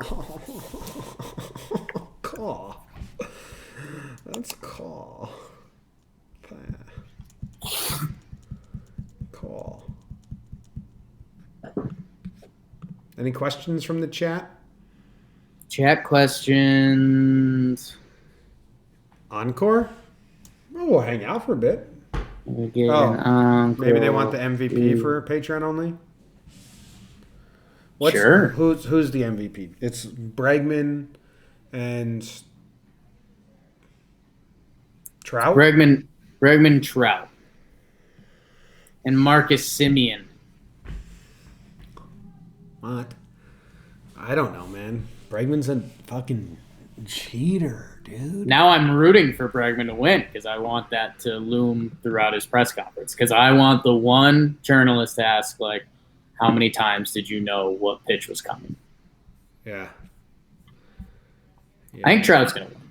S1: Cool. That's cool. Cool. Any questions from the chat?
S2: Chat questions.
S1: Encore? Oh, we'll hang out for a bit.
S2: We'll get
S1: Oh,
S2: an encore.
S1: maybe they want the MVP for Patreon only?
S2: Sure.
S1: Who's the MVP? It's Bregman and Trout?
S2: Bregman Trout. And Marcus Semien.
S1: What? I don't know, man. Bregman's a fucking cheater, dude.
S2: Now I'm rooting for Bregman to win because I want that to loom throughout his press conference. Because I want the one journalist to ask, like, how many times did you know what pitch was coming?
S1: Yeah.
S2: I think Trout's going to win.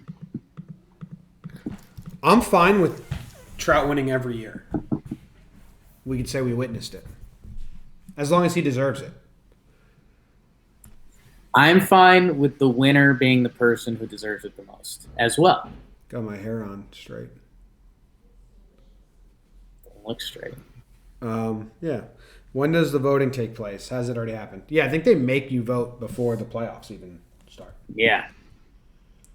S1: I'm fine with Trout winning every year. We could say we witnessed it. As long as he deserves it.
S2: I'm fine with the winner being the person who deserves it the most as well.
S1: Got my hair on straight.
S2: Look straight.
S1: Yeah. When does the voting take place? Has it already happened? Yeah, I think they make you vote before the playoffs even start.
S2: Yeah.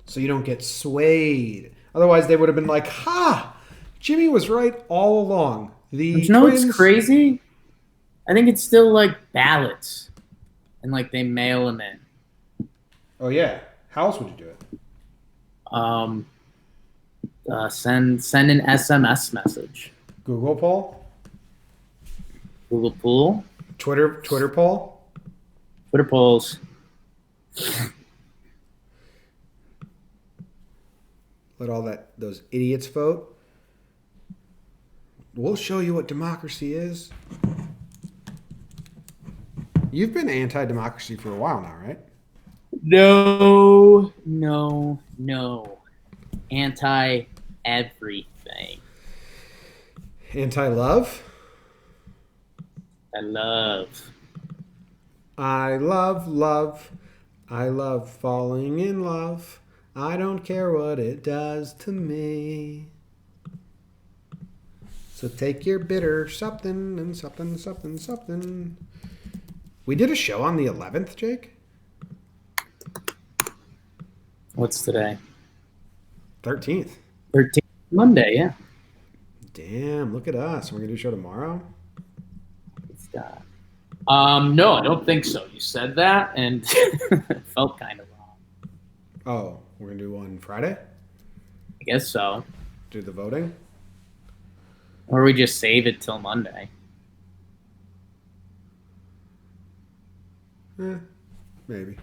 S1: So you don't get swayed. Otherwise, they would have been like, ha! Jimmy was right all along. The Twins...
S2: what's crazy? I think it's still like ballots. And like they mail them in.
S1: Oh, yeah. How else would you do it?
S2: Send an SMS message.
S1: Google poll?
S2: Google poll?
S1: Twitter poll?
S2: Twitter polls.
S1: Let all those idiots vote. We'll show you what democracy is. You've been anti-democracy for a while now, right?
S2: No. Anti-everything.
S1: Anti-love?
S2: I love.
S1: I love love. I love falling in love. I don't care what it does to me. So take your bitter something and something, something, something. We did a show on the 11th, Jake.
S2: What's today?
S1: 13th.
S2: 13th. Monday, yeah.
S1: Damn, look at us. We're going to do a show tomorrow?
S2: It's that. No, I don't think so. You said that, and it felt kind of wrong.
S1: Oh, we're going to do one Friday?
S2: I guess so.
S1: Do the voting?
S2: Or we just save it till Monday.
S1: Maybe.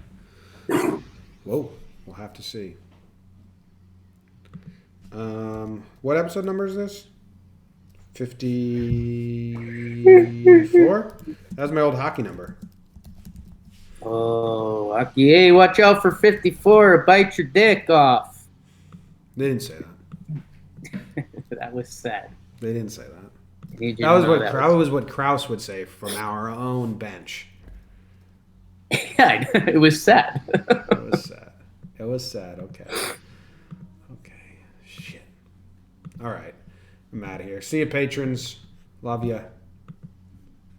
S1: Whoa, we'll have to see. What episode number is this? 54? That was my old hockey number.
S2: Oh, Aki, hey, watch out for 54 or bite your dick off.
S1: They didn't say that.
S2: That was sad.
S1: They didn't say that.
S2: That
S1: was what Kraus would say from our own bench.
S2: Yeah, it was sad.
S1: That was sad. It was sad. Okay. Okay. Shit. All right. I'm out of here. See you, patrons. Love ya.